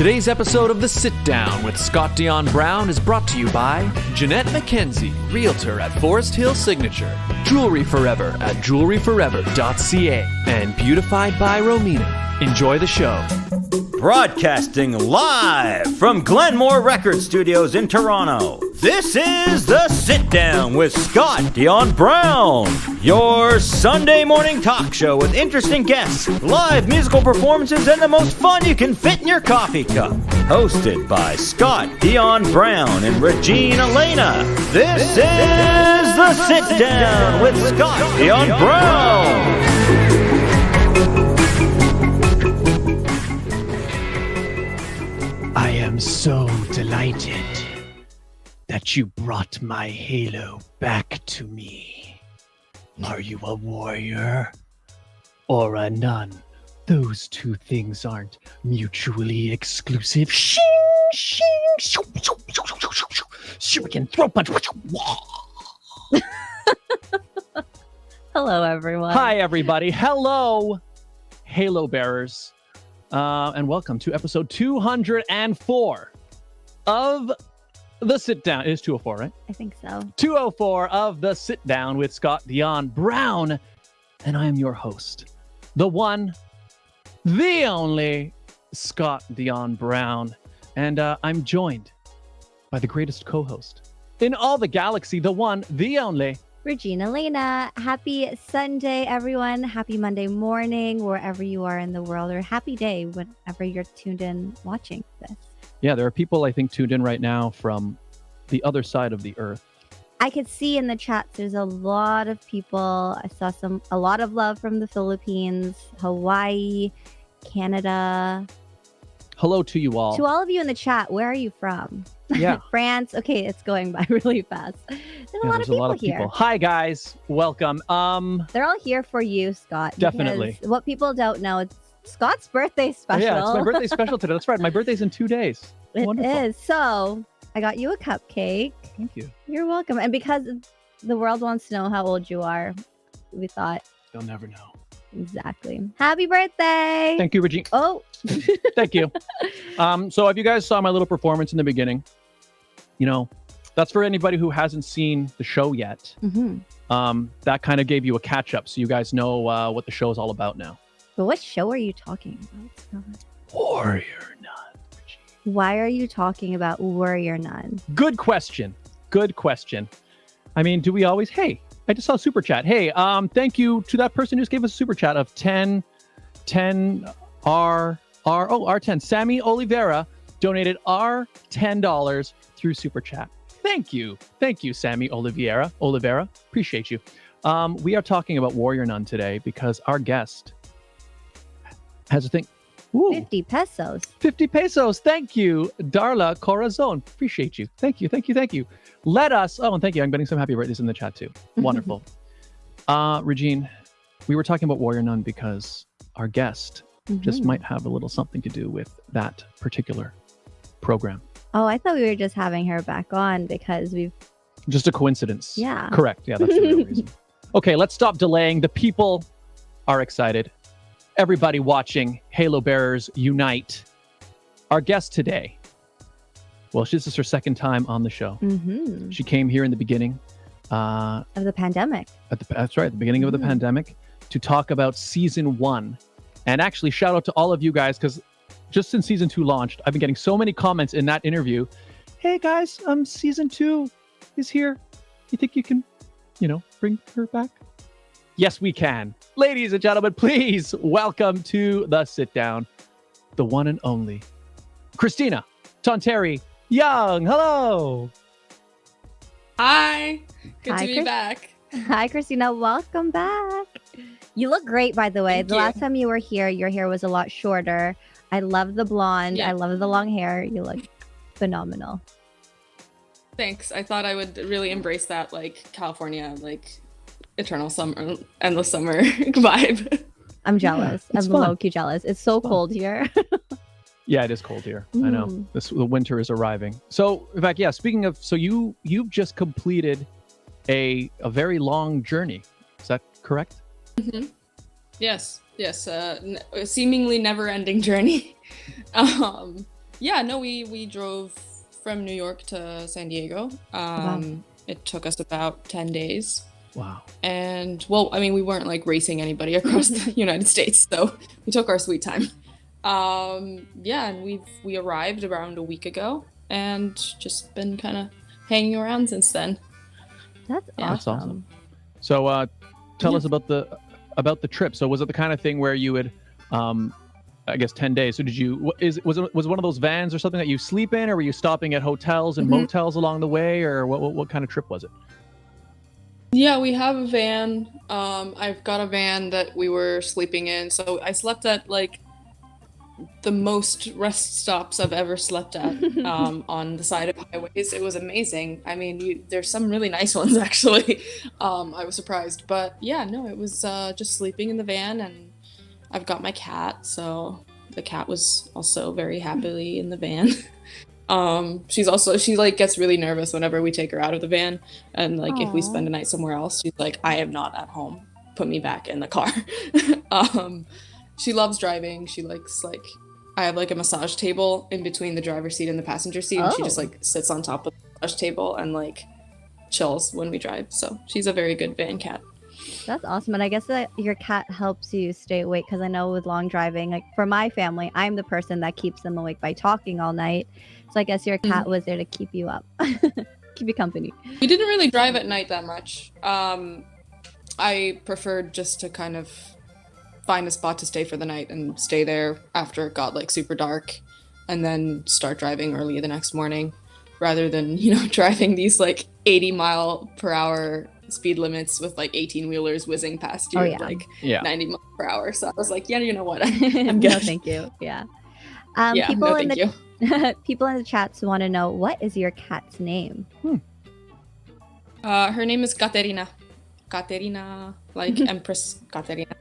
Today's episode of The Sit Down with Scott Dion Brown is brought to you by Jeanette McKenzie, Realtor at Forest Hill Signature, Jewelry Forever at jewelryforever.ca, and Beautified by Romina. Enjoy the show. Broadcasting live from Glenmore Record Studios in Toronto, this is The Sit Down with Scott Dion Brown, your Sunday morning talk show with interesting guests, live musical performances, and the most fun you can fit in your coffee cup. Hosted by Scott Dion Brown and Regine Alaina, this is The Sit Down with Scott Dion Brown. I am so delighted that you brought my halo back to me. Are you a warrior or a nun? Those two things aren't mutually exclusive. Shing, shing, shoo, shoo, shoo, shoo, shoo, shoo. Shuriken, throat punch. Hello, everyone. Hi, everybody. Hello, halo bearers. And welcome to episode 204 of The Sit Down. It is 204, right? I think so. 204 of The Sit Down with Scott Dion Brown. And I am your host, the one, the only Scott Dion Brown. And I'm joined by the greatest co-host in all the galaxy, the one, the only Regine Alaina. Happy Sunday, everyone. Happy Monday morning, wherever you are in the world, or happy day, whenever you're tuned in watching this. Yeah, there are people, I think, tuned in right now from the other side of the earth. I could see in the chat there's a lot of people. I saw a lot of love from the Philippines, Hawaii, Canada. Hello to you all. To all of you in the chat, where are you from? Yeah. France. Okay, it's going by really fast. There's a lot of people here. Hi, guys. Welcome. They're all here for you, Scott. Definitely. What people don't know, it's Scott's birthday special. Yeah, it's my birthday special today. That's right. My birthday's in 2 days. It Wonderful. is. So I got you a cupcake. Thank you. You're welcome. And because the world wants to know how old you are, we thought. They'll never know. Exactly. Happy birthday. Thank you, Regine. Oh. Thank you. So if you guys saw my little performance in the beginning, you know, that's for anybody who hasn't seen the show yet. Mm-hmm. That kind of gave you a catch up, so you guys know what the show is all about now. But what show are you talking about? Warrior Nun. Why are you talking about Warrior Nun? Good question. Good question. I mean, do we always? Hey, I just saw a super chat. Hey, thank you to that person who just gave us a super chat of 10 R10. Sammy Oliveira donated our $10 through super chat. Thank you, Sammy Oliveira. Appreciate you. We are talking about Warrior Nun today because our guest has a thing. Ooh, 50 pesos. 50 pesos. Thank you, Darla Corazon. Appreciate you. Thank you. Let us. Oh, and thank you. I'm getting some happy birthdays in the chat too. Wonderful. Regine, we were talking about Warrior Nun because our guest just might have a little something to do with that particular program. Oh, I thought we were just having her back on because we've... Just a coincidence. Yeah. Correct. Yeah, that's the real reason. Okay, let's stop delaying. The people are excited. Everybody watching, Halo Bearers Unite. Our guest today, well, this is her second time on the show. Mm-hmm. She came here in the beginning. Of the pandemic. That's right, at the beginning of the pandemic, to talk about season 1. And actually, shout out to all of you guys, because just since season 2 launched, I've been getting so many comments in that interview. Hey guys, season 2 is here. You think you can, bring her back? Yes, we can. Ladies and gentlemen, please welcome to The Sit Down, the one and only Kristina Tonteri-Young. Hello. Hi. Good Hi, to be back. Hi, Kristina. Welcome back. You look great, by the way. Thank the you. last time you were here, your hair was a lot shorter. I love the blonde. Yeah. I love the long hair. You look phenomenal. Thanks. I thought I would really embrace that, like, California, like, eternal summer, endless summer vibe. I'm jealous. It's I'm fun. low-key jealous. It's so cold here. Yeah, it is cold here. I know. The winter is arriving. So, in fact, yeah, speaking of, so you've just completed a very long journey. Is that correct? Mm-hmm. Yes. A seemingly never-ending journey. Yeah, no, we drove from New York to San Diego. Wow. It took us about 10 days. Wow. And well, I mean, we weren't like racing anybody across the United States, so we took our sweet time. Yeah, and we arrived around a week ago and just been kind of hanging around since then. That's Yeah. That's awesome. awesome. So tell Yeah. us about the trip. So was it the kind of thing where you would I guess 10 days. So did you was it one of those vans or something that you sleep in, or were you stopping at hotels and motels along the way, or what kind of trip was it? Yeah, we have a van. I've got a van that we were sleeping in. So I slept at like the most rest stops I've ever slept at on the side of highways. It was amazing. I mean, there's some really nice ones actually. I was surprised, but yeah, no, it was just sleeping in the van, and I've got my cat, so the cat was also very happily in the van. She like gets really nervous whenever we take her out of the van, and like if we spend a night somewhere else, she's like, I am not at home, put me back in the car. She loves driving. She likes like, I have like a massage table in between the driver's seat and the passenger seat, and she just like sits on top of the massage table and like chills when we drive. So she's a very good van cat. That's awesome. And I guess that your cat helps you stay awake, because I know with long driving, like for my family, I'm the person that keeps them awake by talking all night. So I guess your cat was there to keep you up, keep you company. We didn't really drive at night that much. I preferred just to kind of find a spot to stay for the night and stay there after it got like super dark, and then start driving early the next morning, rather than, you know, driving these like 80-mile-per-hour speed limits with like 18-wheelers whizzing past you at like 90 miles per hour. So I was like, yeah, you know what? I'm good. No, thank you. Yeah. Yeah, people no, in thank the people in the chats want to know, what is your cat's name? Her name is Katerina. Katerina, like Empress Katerina.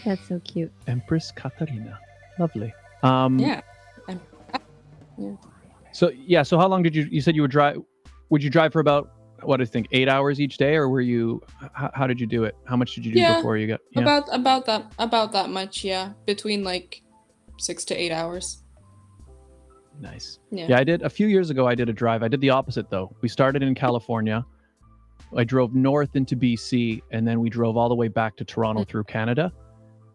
That's so cute. Empress Katarina. Lovely. Yeah. So how long did you said you would drive? Would you drive for about, what do you think, 8 hours each day, or were you? How did you do it? How much did you do before you got? Yeah. About that much. Yeah, between like 6 to 8 hours. Nice. Yeah. I did a few years ago. I did a drive. I did the opposite though. We started in California. I drove north into BC, and then we drove all the way back to Toronto through Canada.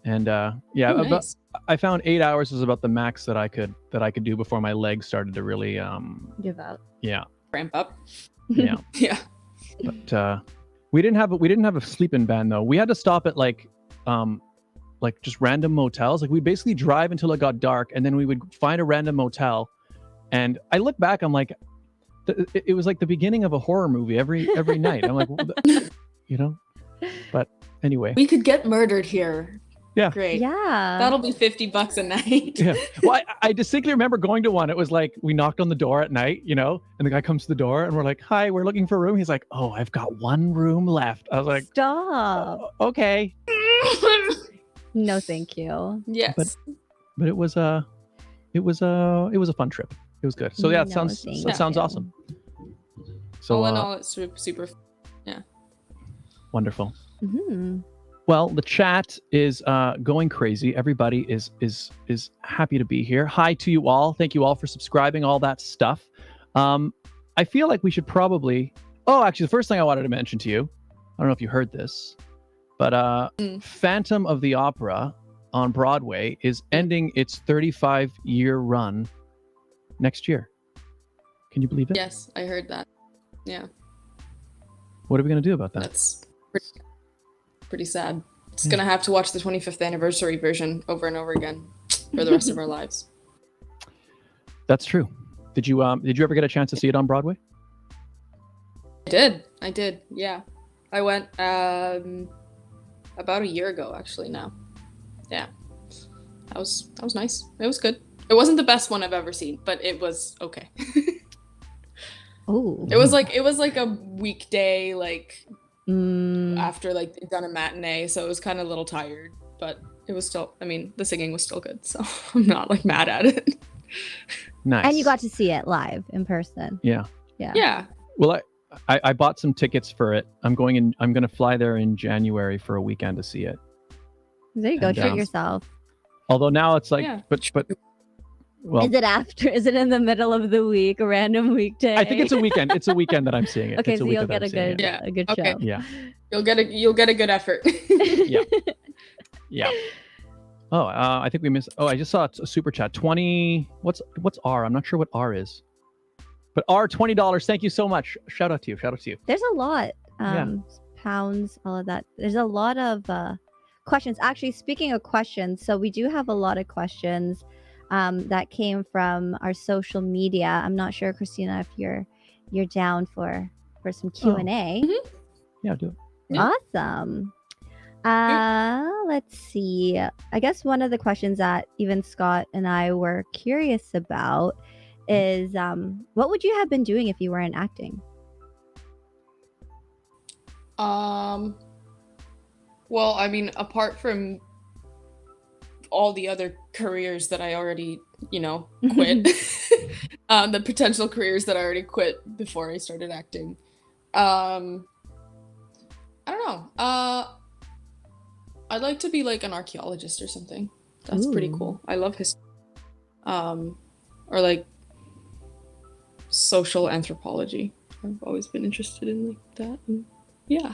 And nice. I found 8 hours was about the max that I could do before my legs started to really Give up. Yeah. Ramp up. Yeah. Yeah. But we didn't have a sleep-in van though. We had to stop at like just random motels. Like we basically drive until it got dark, and then we would find a random motel. And I look back, I'm like, it was like the beginning of a horror movie every night. I'm like, you know. But anyway, we could get murdered here. Yeah. Great. Yeah. That'll be $50 a night. Yeah. Well, I distinctly remember going to one. It was like we knocked on the door at night, you know, and the guy comes to the door, and we're like, "Hi, we're looking for a room." He's like, "Oh, I've got one room left." I was like, Stop. "Oh, okay." No, thank you. Yes. But it was a fun trip. It was good. So yeah, No, it thank sounds you. awesome. So all in all, it's super. wonderful. Mm-hmm. Well, the chat is going crazy. Everybody is happy to be here. Hi to you all. Thank you all for subscribing, all that stuff. I feel like we should probably... Oh, actually, the first thing I wanted to mention to you, I don't know if you heard this, but Phantom of the Opera on Broadway is ending its 35-year run next year. Can you believe it? Yes, I heard that. Yeah. What are we going to do about that? That's pretty sad. It's gonna have to watch the 25th anniversary version over and over again for the rest of our lives. That's true. Did you ever get a chance to see it on Broadway? I did. Yeah. I went about a year ago actually now. Yeah. That was nice. It was good. It wasn't the best one I've ever seen, but it was okay. Oh. It was like a weekday, like after like done a matinee, so it was kind of a little tired, but it was still, I mean, the singing was still good, so I'm not like mad at it. Nice. And you got to see it live in person. Yeah. Yeah. Well, I bought some tickets for it. I'm going to fly there in January for a weekend to see it. There you go. And, Treat yourself. Although now it's like, Yeah. but Well, Is it in the middle of the week, a random weekday? I think it's a weekend. It's a weekend that I'm seeing it. Okay, It's so a you'll weekend that get a I'm seeing good, it. Yeah. a good Okay. show. Yeah. You'll get a good effort. Yeah. Oh, I think we missed. Oh, I just saw a super chat. 20. What's R? I'm not sure what R is. But R, $20. Thank you so much. Shout out to you. There's a lot. Yeah. Pounds, all of that. There's a lot of questions. Actually, speaking of questions, so we do have a lot of questions that came from our social media. I'm not sure, Kristina, if you're down for some Q&A. Yeah, do it. Yeah. Awesome. Let's see. I guess one of the questions that even Scott and I were curious about is what would you have been doing if you weren't acting? Well, I mean, apart from all the other careers that I already, quit, the potential careers that I already quit before I started acting. I don't know. I'd like to be like an archaeologist or something. That's pretty cool. I love history. Or like social anthropology. I've always been interested in like that. Yeah.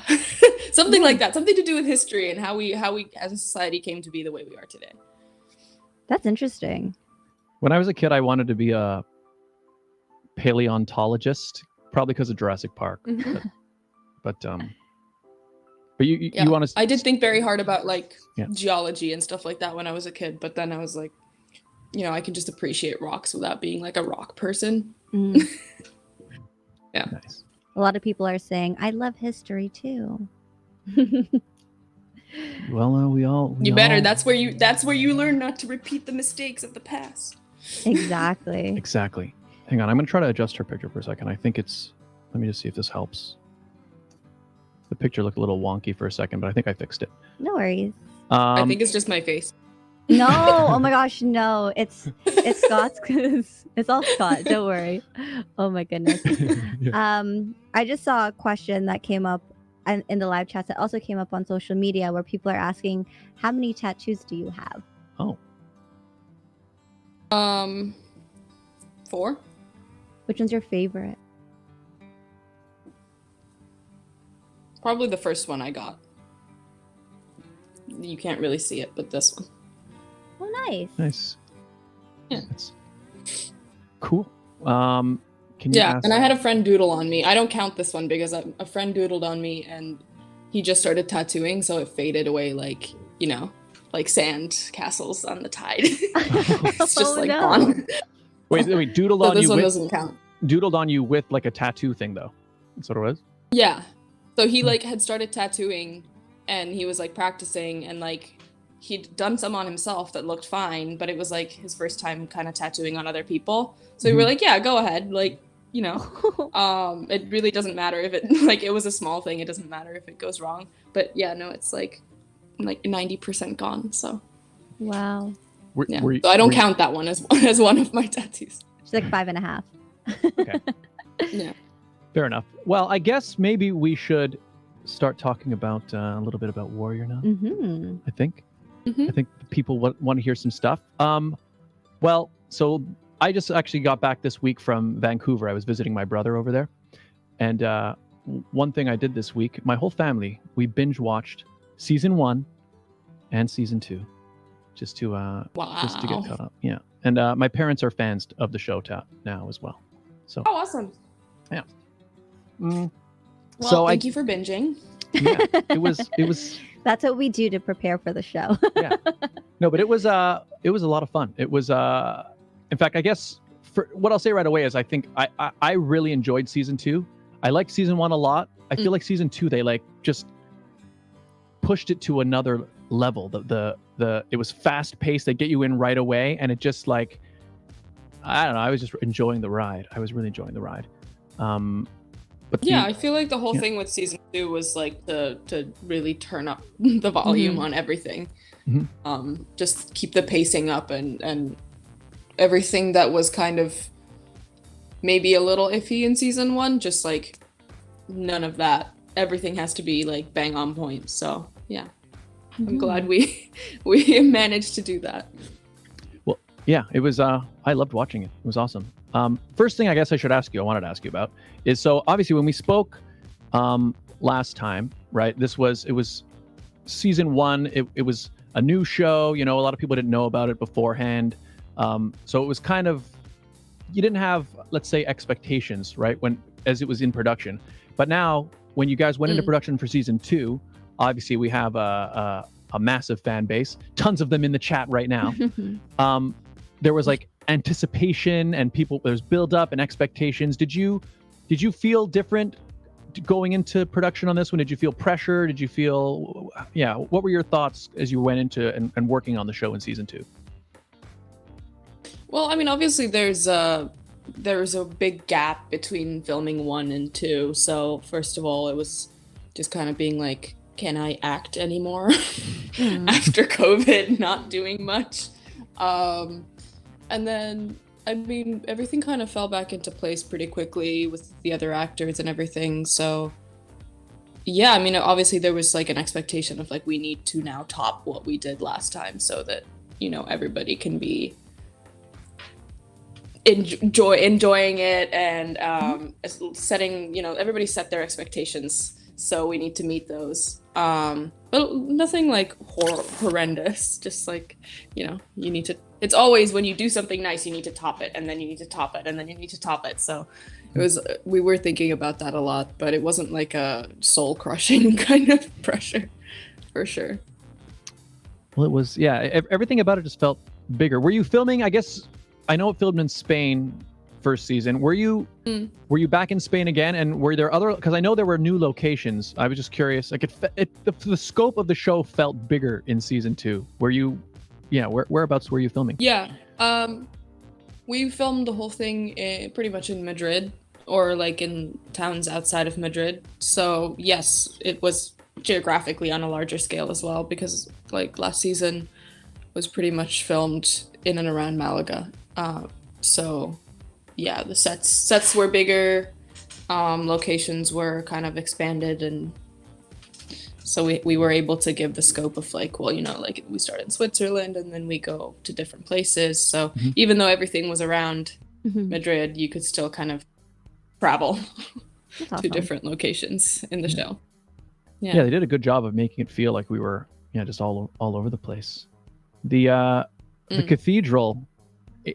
Something like that. Something to do with history and how we as a society came to be the way we are today. That's interesting. When I was a kid, I wanted to be a paleontologist, probably because of Jurassic Park. Mhm. But you want to? I did think very hard about like Yeah. geology and stuff like that when I was a kid, but then I was like, I can just appreciate rocks without being like a rock person. Mm. Yeah. Nice. A lot of people are saying, I love history too. Well, we all. You better. That's where you learn not to repeat the mistakes of the past. Exactly. Exactly. Hang on, I'm gonna try to adjust her picture for a second. I think it's. Let me just see if this helps. The picture looked a little wonky for a second, but I think I fixed it. No worries. I think it's just my face. No, oh my gosh, no. It's Scott's because it's all Scott. Don't worry. Oh my goodness. Yeah. I just saw a question that came up in the live chat that also came up on social media where people are asking, how many tattoos do you have? Oh, 4. Which one's your favorite? Probably the first one I got. You can't really see it, but this one. Oh, nice. nice. Yeah. That's cool. Can you ask? And I had a friend doodle on me. I don't count this one because a friend doodled on me and he just started tattooing, so it faded away like, like sand castles on the tide. It's just like gone. Wait, doodled So on this you one with doesn't count. doodled on you with like a tattoo thing though. That's what it was. Yeah. So he like had started tattooing and he was like practicing and like he'd done some on himself that looked fine, but it was like his first time kind of tattooing on other people. So we were like, yeah, go ahead. Like, it really doesn't matter if it like it was a small thing. It doesn't matter if it goes wrong. But yeah, no, it's like 90% gone. So Wow. yeah. So I don't count that one as one of my tattoos. She's like 5.5. Okay. Yeah. Fair enough. Well, I guess maybe we should start talking about a little bit about Warrior Nun. Mm-hmm. I think. Mhm. I think people want to hear some stuff. Well, so I just actually got back this week from Vancouver. I was visiting my brother over there. And one thing I did this week, my whole family, we binge watched season 1 and season 2 just to get caught up. Yeah. And my parents are fans of the show now as well. So Oh, awesome. yeah. Well, So thank you for binging. Yeah, it was That's what we do to prepare for the show. yeah. No, but it was a lot of fun. It was in fact, I guess for what I'll say right away is I think I really enjoyed season 2. I liked season 1 a lot. I feel like season 2 they like just pushed it to another level. It was fast paced. They get you in right away, and it just like I don't know. I was just enjoying the ride. I was really enjoying the ride. But Yeah, I feel like the whole thing with season 2 was like to really turn up the volume on everything. Mhm. Just keep the pacing up and everything that was kind of maybe a little iffy in season 1, just like none of that. Everything has to be like bang on point. So yeah, I'm glad we managed to do that. Yeah, it was. I loved watching it. It was awesome. First thing I guess I wanted to ask you about is, so obviously when we spoke last time, right? It was season 1. It was a new show. You know, a lot of people didn't know about it beforehand. So it was kind of, you didn't have, let's say, expectations, right? As it was in production. But now, when you guys went into production for season 2, obviously we have a massive fan base, tons of them in the chat right now. There was like anticipation and there's build up and expectations. Did you feel different going into production on this one? Did you feel pressure? Did you feel, what were your thoughts as you went into and working on the show in season 2? Well, I mean, obviously there's a big gap between filming 1 and 2. So first of all, it was just kind of being like, can I act anymore after COVID, not doing much? And then, I mean, everything kind of fell back into place pretty quickly with the other actors and everything. So yeah, I mean, obviously there was like an expectation of like, we need to now top what we did last time so that, you know, everybody can be enjoying it, and setting, you know, everybody set their expectations, so we need to meet those. But nothing like horrendous, just like, you know, you need to, it's always when you do something nice, you need to top it, and then you need to top it, and then you need to top it. So it was, we were thinking about that a lot, but it wasn't like a soul crushing kind of pressure, for sure. Well, it was, everything about it just felt bigger. Were you filming, I guess, I know it filmed in Spain first season. Were you back in Spain again? And were there other, because I know there were new locations. I was just curious. Like the scope of the show felt bigger in season 2. Were you, whereabouts were you filming? Yeah, we filmed the whole thing pretty much in Madrid, or like in towns outside of Madrid. So yes, it was geographically on a larger scale as well, because like last season was pretty much filmed in and around Malaga. So yeah, the sets were bigger, locations were kind of expanded, and so we were able to give the scope of like, well, you know, like we start in Switzerland and then we go to different places. So even though everything was around Madrid, you could still kind of travel to different locations in the show. Yeah, they did a good job of making it feel like we were just all over the place. The cathedral,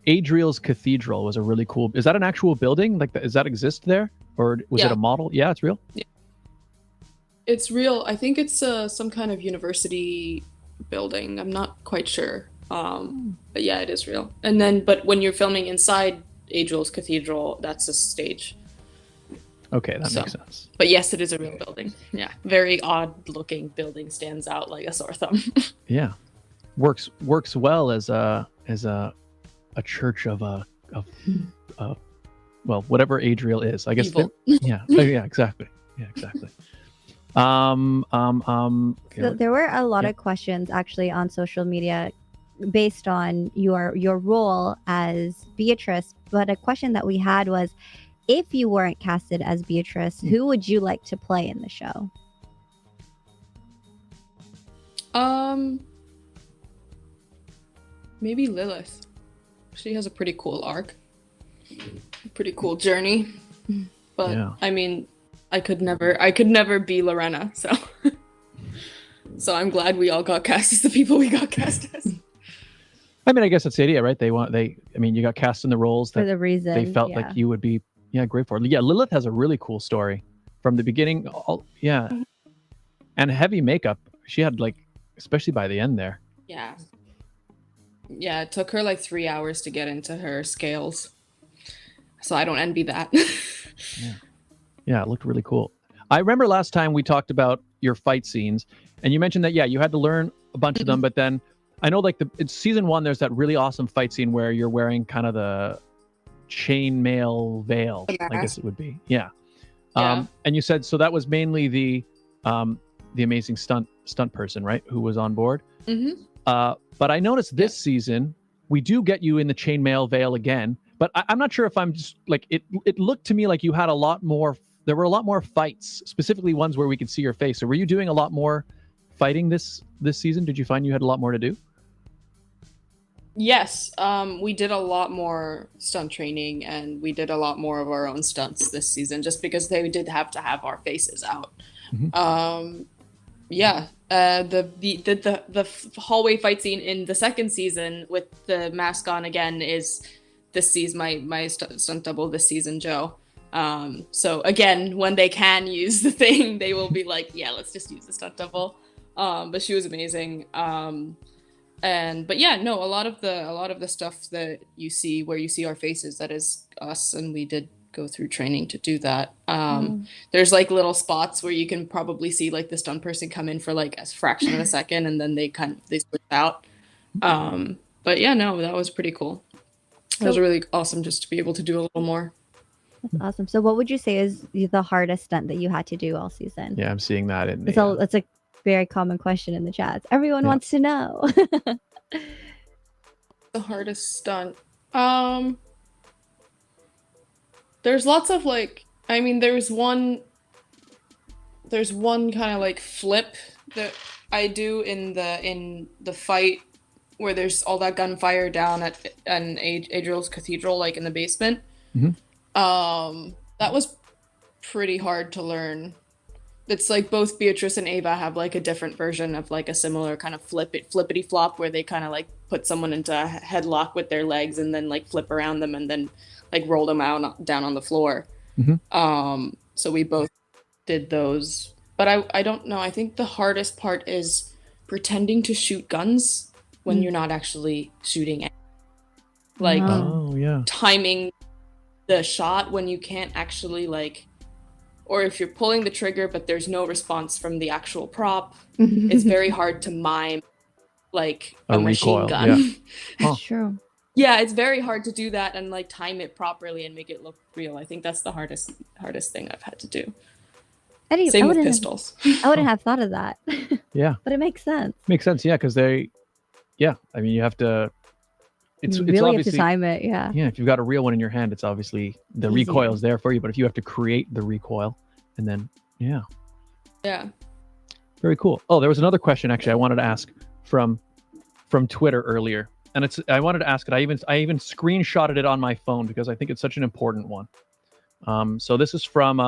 Adriel's Cathedral, was a really cool. Is that an actual building? Like, does that exist there, or was it a model? Yeah, it's real. Yeah. It's real. I think it's some kind of university building. I'm not quite sure. But yeah, it is real. And then, but when you're filming inside Adriel's Cathedral, that's a stage. Okay, that makes sense. But yes, it is a real building. Yeah, very odd-looking building, stands out like a sore thumb. Yeah, works well as a church of well, whatever Adriel is, I guess. Evil. Yeah, exactly. Yeah, exactly. So there were a lot of questions actually on social media based on your role as Beatrice, but a question that we had was, if you weren't casted as Beatrice, who would you like to play in the show? Maybe Lilith. She has a pretty cool arc, pretty cool journey. But I mean, I could never be Lorena. So I'm glad we all got cast as the people we got cast as. I mean, I guess that's the idea, right? You got cast in the roles that for the reason they felt like you would be great for. Yeah, Lilith has a really cool story from the beginning. And heavy makeup. She had, like, especially by the end there. Yeah. Yeah, it took her like 3 hours to get into her scales. So I don't envy that. Yeah, it looked really cool. I remember last time we talked about your fight scenes, and you mentioned that, you had to learn a bunch of them, but then I know, like, it's season 1, there's that really awesome fight scene where you're wearing kind of the chainmail veil, I guess it would be. Yeah. And you said, so that was mainly the amazing stunt person, right, who was on board. But I noticed this season we do get you in the chainmail veil again, but I'm not sure if I'm just like, it looked to me like you had a lot more, there were a lot more fights, specifically ones where we could see your face. So were you doing a lot more fighting this season? Did you find you had a lot more to do? Yes, we did a lot more stunt training, and we did a lot more of our own stunts this season, just because they did have to have our faces out. Mhm. Yeah, the hallway fight scene in the second season with the mask on again is this season my stunt double this season, Joe. So again, when they can use the thing, they will be like, yeah, let's just use the stunt double. But she was amazing. But yeah, no, a lot of the stuff that you see where you see our faces, that is us, and we did go through training to do that. There's like little spots where you can probably see like the stunt person come in for like a fraction of a second, and then they switch out. But yeah, no, that was pretty cool. It was really awesome just to be able to do a little more. That's awesome. So what would you say is the hardest stunt that you had to do all season? Yeah, I'm seeing that in the. So that's a very common question in the chats. Everyone wants to know. The hardest stunt. There's lots of like, I mean, there's one kind of like flip that I do in the fight where there's all that gunfire down at an Adriel's Cathedral, like in the basement. That was pretty hard to learn. It's like both Beatrice and Ava have like a different version of like a similar kind of flippity flop, where they kind of like put someone into a headlock with their legs and then like flip around them and then like roll them down on the floor. So we both did those, but I don't know. I think the hardest part is pretending to shoot guns when you're not actually shooting it. Like timing the shot when you can't actually like, or if you're pulling the trigger but there's no response from the actual prop. It's very hard to mime like a machine gun. That's true. Yeah, it's very hard to do that and like time it properly and make it look real. I think that's the hardest thing I've had to do. Same with pistols. I wouldn't have thought of that. Yeah. But it makes sense. Makes sense, yeah, because I mean, you have to. It's really obviously, have to time it, yeah. Yeah, if you've got a real one in your hand, it's obviously the recoil is there for you. But if you have to create the recoil, and then yeah, very cool. Oh, there was another question actually I wanted to ask from Twitter earlier, and I wanted to ask it. I even screenshotted it on my phone because I think it's such an important one. So this is from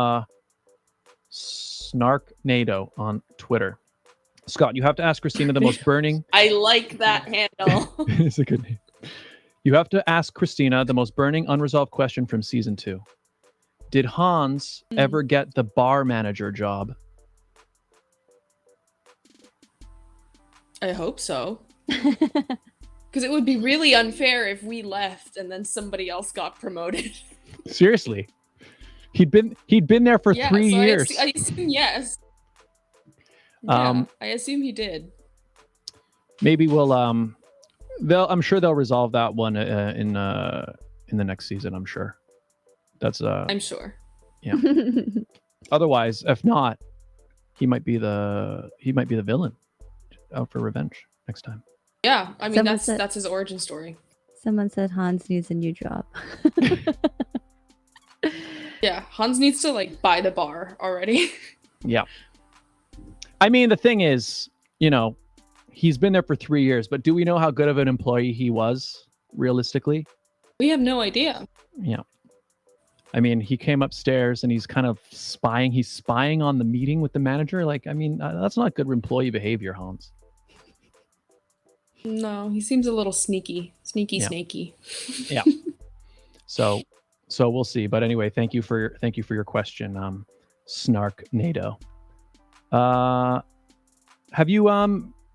Snarknado on Twitter. Scott, you have to ask Kristina the most burning. I like that handle. It's a good name. You have to ask Kristina the most burning unresolved question from season 2. Did Hans ever get the bar manager job? I hope so. Because it would be really unfair if we left and then somebody else got promoted. Seriously. He'd been there for 3 years. I assume yes. I assume he did. Maybe we'll I'm sure they'll resolve that one in the next season, I'm sure. That's I'm sure. Yeah. Otherwise, if not, he might be the villain out for revenge next time. Yeah, I mean that's his origin story. Someone said Hans needs a new job. Yeah, Hans needs to like buy the bar already. Yeah. I mean, the thing is, he's been there for 3 years, but do we know how good of an employee he was realistically? We have no idea. Yeah. I mean, he came upstairs and he's kind of spying. He's spying on the meeting with the manager. Like, I mean, that's not good employee behavior, Hans. No, he seems a little snaky. Yeah. So we'll see. But anyway, thank you for your question, Snarknado. Have you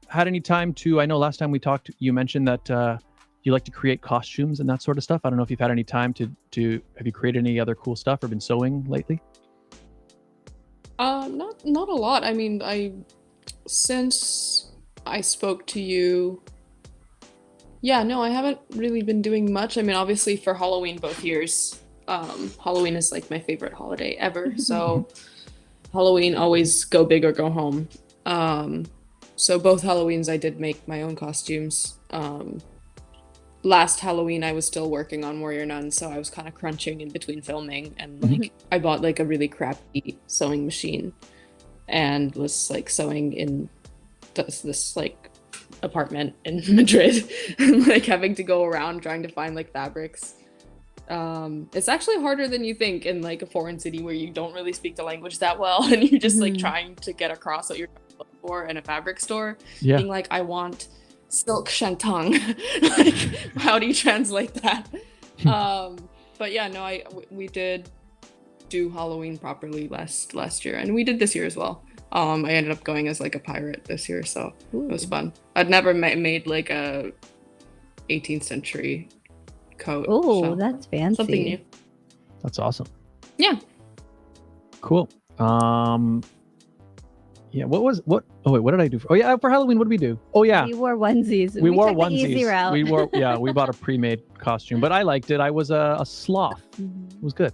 had any time to? I know last time we talked, you mentioned that you like to create costumes and that sort of stuff. I don't know if you've had any time to. Have you created any other cool stuff or been sewing lately? Not a lot. I mean, since I spoke to you. Yeah, no, I haven't really been doing much. I mean, obviously for Halloween both years, Halloween is like my favorite holiday ever. So Halloween always go big or go home. So both Halloweens I did make my own costumes. Last Halloween I was still working on Warrior Nun, so I was kind of crunching in between filming, and like I bought like a really crappy sewing machine and was like sewing in this like apartment in Madrid, and like having to go around trying to find like fabrics. It's actually harder than you think in like a foreign city where you don't really speak the language that well, and you're just like trying to get across what you're looking for in a fabric store. Yeah. Being like, I want silk shantung. Like, how do you translate that? But yeah, no, we did do Halloween properly last year, and we did this year as well. I ended up going as like a pirate this year, so it was fun. I'd never made like a 18th century coat. Oh, so that's fancy. something new. That's awesome. Yeah. Cool. Yeah. What? Oh wait, what did I do? Oh yeah, for Halloween, what did we do? Oh yeah, We wore onesies. we wore took the easy onesies. route. We wore. Yeah, we bought a pre-made costume, but I liked it. I was a sloth. It was good.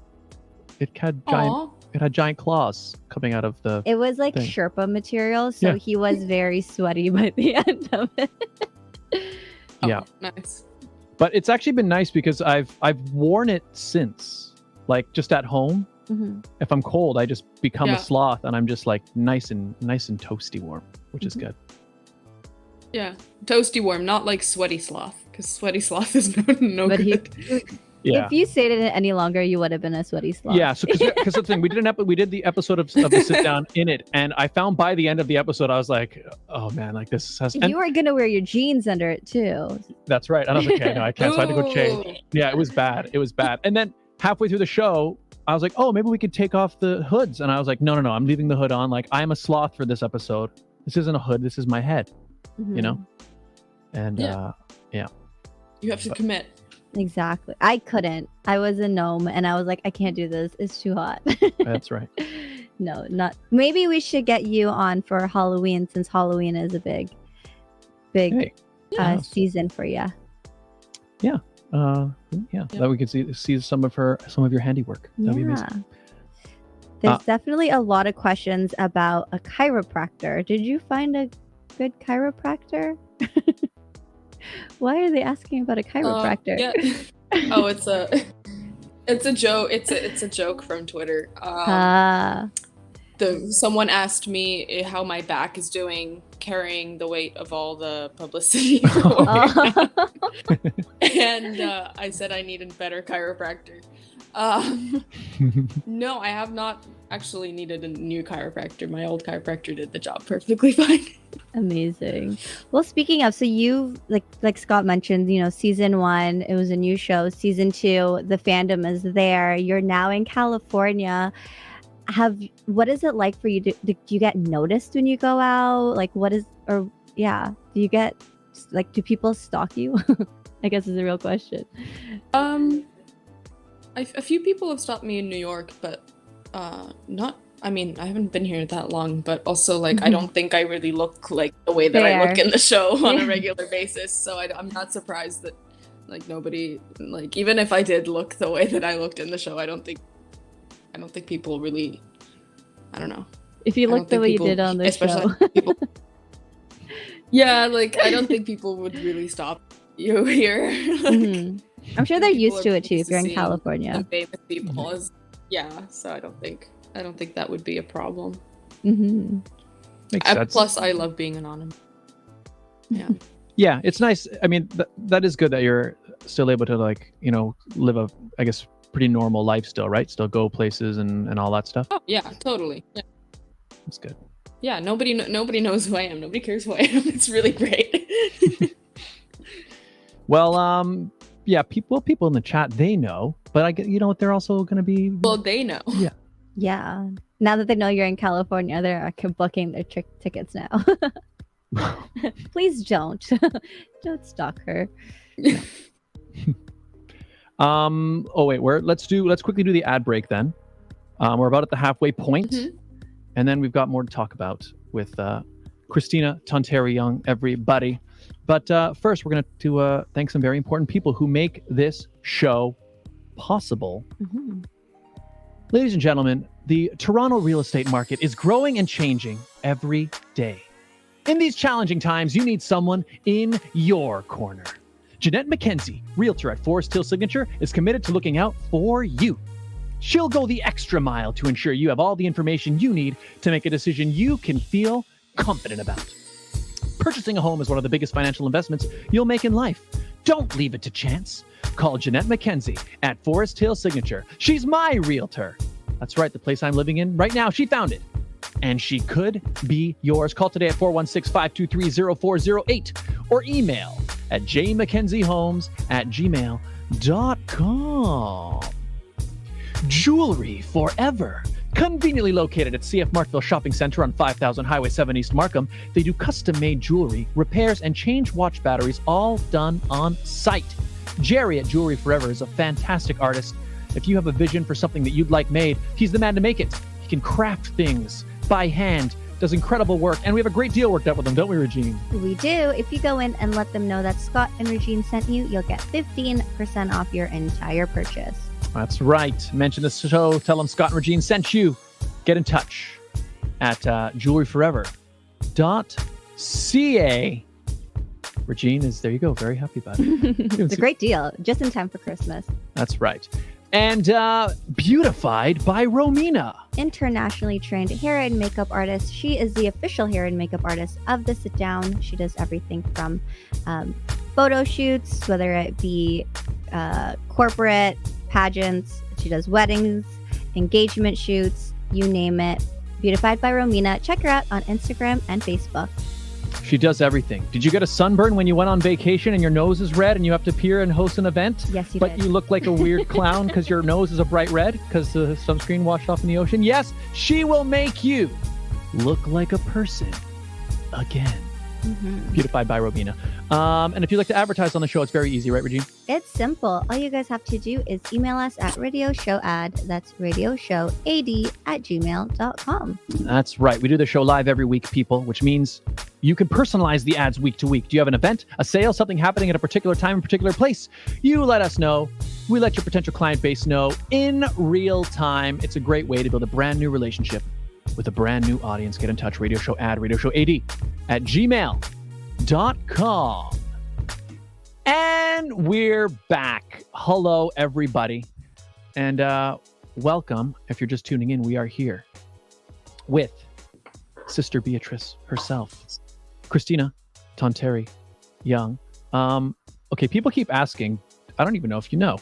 It had giant. Aw. It had giant claws coming out of the. It was like thing. Sherpa material, so Yeah. he was very sweaty by the end of it. Yeah. Nice. But it's actually been nice because I've worn it since, like just at home. If I'm cold, I just become Yeah. a sloth, and I'm just like nice and toasty warm, which is good. Yeah. Toasty warm, not like sweaty sloth, because sweaty sloth is no But good. Yeah. If you stayed in it any longer, you would have been a sweaty sloth. Yeah, so because the thing we did the episode of the sit down in it, and I found by the end of the episode I was like, oh man, like this has. And You were gonna wear your jeans under it too. that's right. And I was like, okay, no, I can't. So I had to go change. Ooh. Yeah, it was bad. It was bad. And then halfway through the show, I was like, oh, maybe we could take off the hoods. And I was like, no, I'm leaving the hood on. Like I'm a sloth for this episode. This isn't a hood. This is my head. You know. And Yeah. You have to commit. Exactly. I couldn't. I was a gnome, and I was like, I can't do this. It's too hot. that's right. No, not. Maybe we should get you on for Halloween, since Halloween is a big Hey. season for you. Yeah. That we could see some of your handiwork. That'd be amazing. There's definitely a lot of questions about a chiropractor. Did you find a good chiropractor? Why are they asking about a chiropractor? Yeah. Oh, it's a joke. It's a joke from Twitter. Someone asked me how my back is doing carrying the weight of all the publicity. And I said I need a better chiropractor. No, I have not actually needed a new chiropractor. My old chiropractor did the job perfectly fine. Amazing. Well, speaking of, so you like Scott mentioned, season 1, it was a new show. Season 2, the fandom is there. You're now in California. What is it like for you? Do you get noticed when you go out? Like do you get, like, do people stalk you? I guess is a real question. A few people have stopped me in New York, but not. I mean, I haven't been here that long, but also like I don't think I really look like the way that I look in the show on a regular basis. So I'm not surprised that like nobody, like, even if I did look the way that I looked in the show, I don't think people really. I don't know. If you look the way you did on the show. People, yeah, like I don't think people would really stop you here. Like, I'm sure they're used to it too if you're in seeing California. some famous people so I don't think that would be a problem. Makes sense. Plus, I love being anonymous. Yeah. Yeah, it's nice. I mean, that is good that you're still able to, like, live a, I guess, pretty normal life still, right? Still go places and all that stuff. Oh yeah, totally. Yeah. That's good. Yeah. Nobody knows who I am. Nobody cares who I am. It's really great. Well, yeah, people in the chat, they know, but I get, they're also going to be. Well, they know. Yeah. Yeah. Now that they know you're in California, they're booking their tickets now. Please don't stalk her. Oh wait, let's quickly do the ad break then. We're about at the halfway point, and then we've got more to talk about with Kristina Tonteri-Young, everybody. But first, we're going to thank some very important people who make this show possible. Ladies and gentlemen, the Toronto real estate market is growing and changing every day. In these challenging times, you need someone in your corner. Jeanette McKenzie, Realtor at Forest Hill Signature, is committed to looking out for you. She'll go the extra mile to ensure you have all the information you need to make a decision you can feel confident about. Purchasing a home is one of the biggest financial investments you'll make in life. Don't leave it to chance. Call Jeanette McKenzie at Forest Hill Signature. She's my realtor. That's right, the place I'm living in right now. She found it. And she could be yours. Call today at 416-523-0408 or email at JMckenziehomes at gmail.com. Jewelry Forever. Conveniently located at CF Markville Shopping Center on 5000 Highway 7 East Markham, they do custom-made jewelry, repairs, and change watch batteries, all done on site. Jerry at Jewelry Forever is a fantastic artist. If you have a vision for something that you'd like made, he's the man to make it. He can craft things by hand, does incredible work, and we have a great deal worked out with him, don't we, Regine? We do. If you go in and let them know that Scott and Regine sent you, you'll get 15% off your entire purchase. That's right. Mention the show, tell them Scott and Regine sent you. Get in touch at jewelryforever.ca. Regine is, there you go, very happy about it. It's a great deal, just in time for Christmas. That's right. And beautified by Romina. Internationally trained hair and makeup artist. She is the official hair and makeup artist of the Sit Down. She does everything from photo shoots, whether it be corporate pageants. She does weddings, engagement shoots, you name it. Beautified by Romina. Check her out on Instagram and Facebook. She does everything. Did you get a sunburn when you went on vacation and your nose is red and you have to appear and host an event? Yes, you did. But you look like a weird clown because your nose is a bright red because the sunscreen washed off in the ocean? Yes, she will make you look like a person again. Mm-hmm. Beautified by Romina. And if you'd like to advertise on the show, it's very easy, right, Regine? It's simple. All you guys have to do is email us at radioshowad, that's radioshowad@gmail.com. That's right. We do the show live every week, people, which means you can personalize the ads week to week. Do you have an event, a sale, something happening at a particular time, a particular place? You let us know. We let your potential client base know in real time. It's a great way to build a brand new relationship with a brand new audience. Get in touch. Radio Show Ad, radioshowad@gmail.com. And we're back. Hello, everybody. And welcome. If you're just tuning in, we are here with Sister Beatrice herself, Kristina Tonteri-Young. Okay, people keep asking. I don't even know if you know.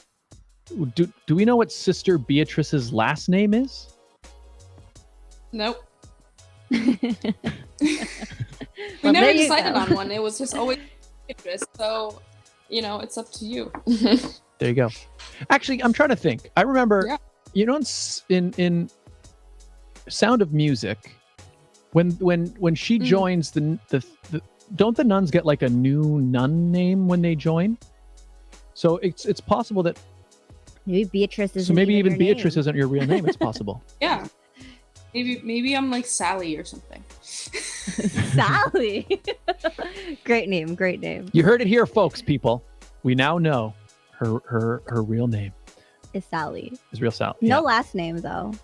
Do we know what Sister Beatrice's last name is? Nope. We never decided on one. It was just always Beatrice. So, it's up to you. There you go. Actually, I'm trying to think. I remember, in Sound of Music, when she joins the don't the nuns get like a new nun name when they join? So it's possible that maybe Beatrice isn't. So maybe even Beatrice name. Isn't your real name. It's possible. Yeah. Maybe I'm like Sally or something. Sally. Great name. You heard it here, folks, people. We now know her real name is Sally. Is real Sally. No last name though.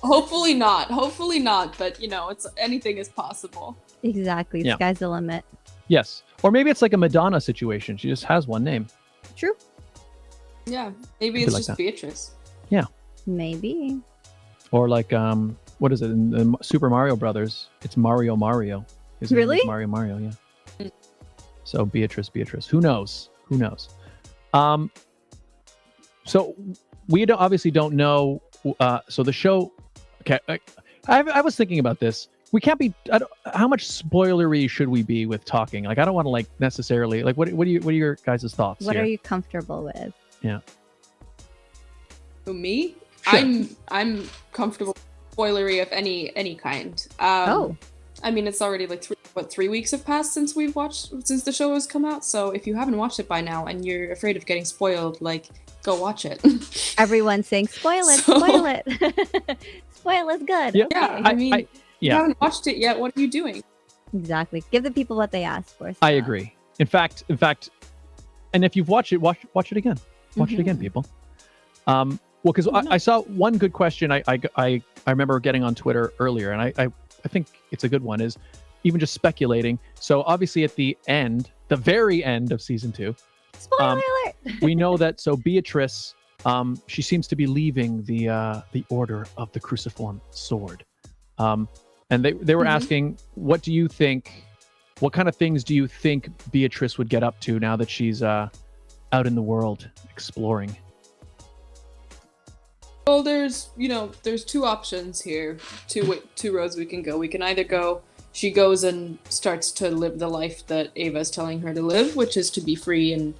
Hopefully not. But it's anything is possible. Exactly. Yeah. Sky's the limit. Yes. Or maybe it's like a Madonna situation. She just has one name. True. Yeah. Maybe it's just Beatrice. Yeah. Maybe. Or like what is it in the Super Mario Brothers? It's Mario. His name really? is Mario, yeah. So Beatrice. Who knows? So we obviously don't know. So the show. Okay, I was thinking about this. We can't be. How much spoilery should we be with talking? Like, I don't want to like necessarily like. What are your guys' thoughts? What here? are you comfortable with? Yeah. Who, me? Sure. I'm comfortable. Spoilery of any kind. Oh. I mean, it's already like 3 weeks have passed since the show has come out. So if you haven't watched it by now and you're afraid of getting spoiled, like, go watch it. Everyone's saying, spoil it. Spoil is good. Yeah. Okay. I mean, if you haven't watched it yet, what are you doing? Exactly. Give the people what they asked for. I agree. In fact, and if you've watched it, watch it again. Watch it again, people. Well, because I saw one good question I remember getting on Twitter earlier, and I think it's a good one, is even just speculating. So obviously at the very end of season 2, spoiler alert. we know that Beatrice, she seems to be leaving the Order of the Cruciform Sword. And they were asking, what do you think what kind of things do you think Beatrice would get up to now that she's out in the world exploring? Well, there's two options here, two roads we can go. We can either go, she goes and starts to live the life that Ava's telling her to live, which is to be free and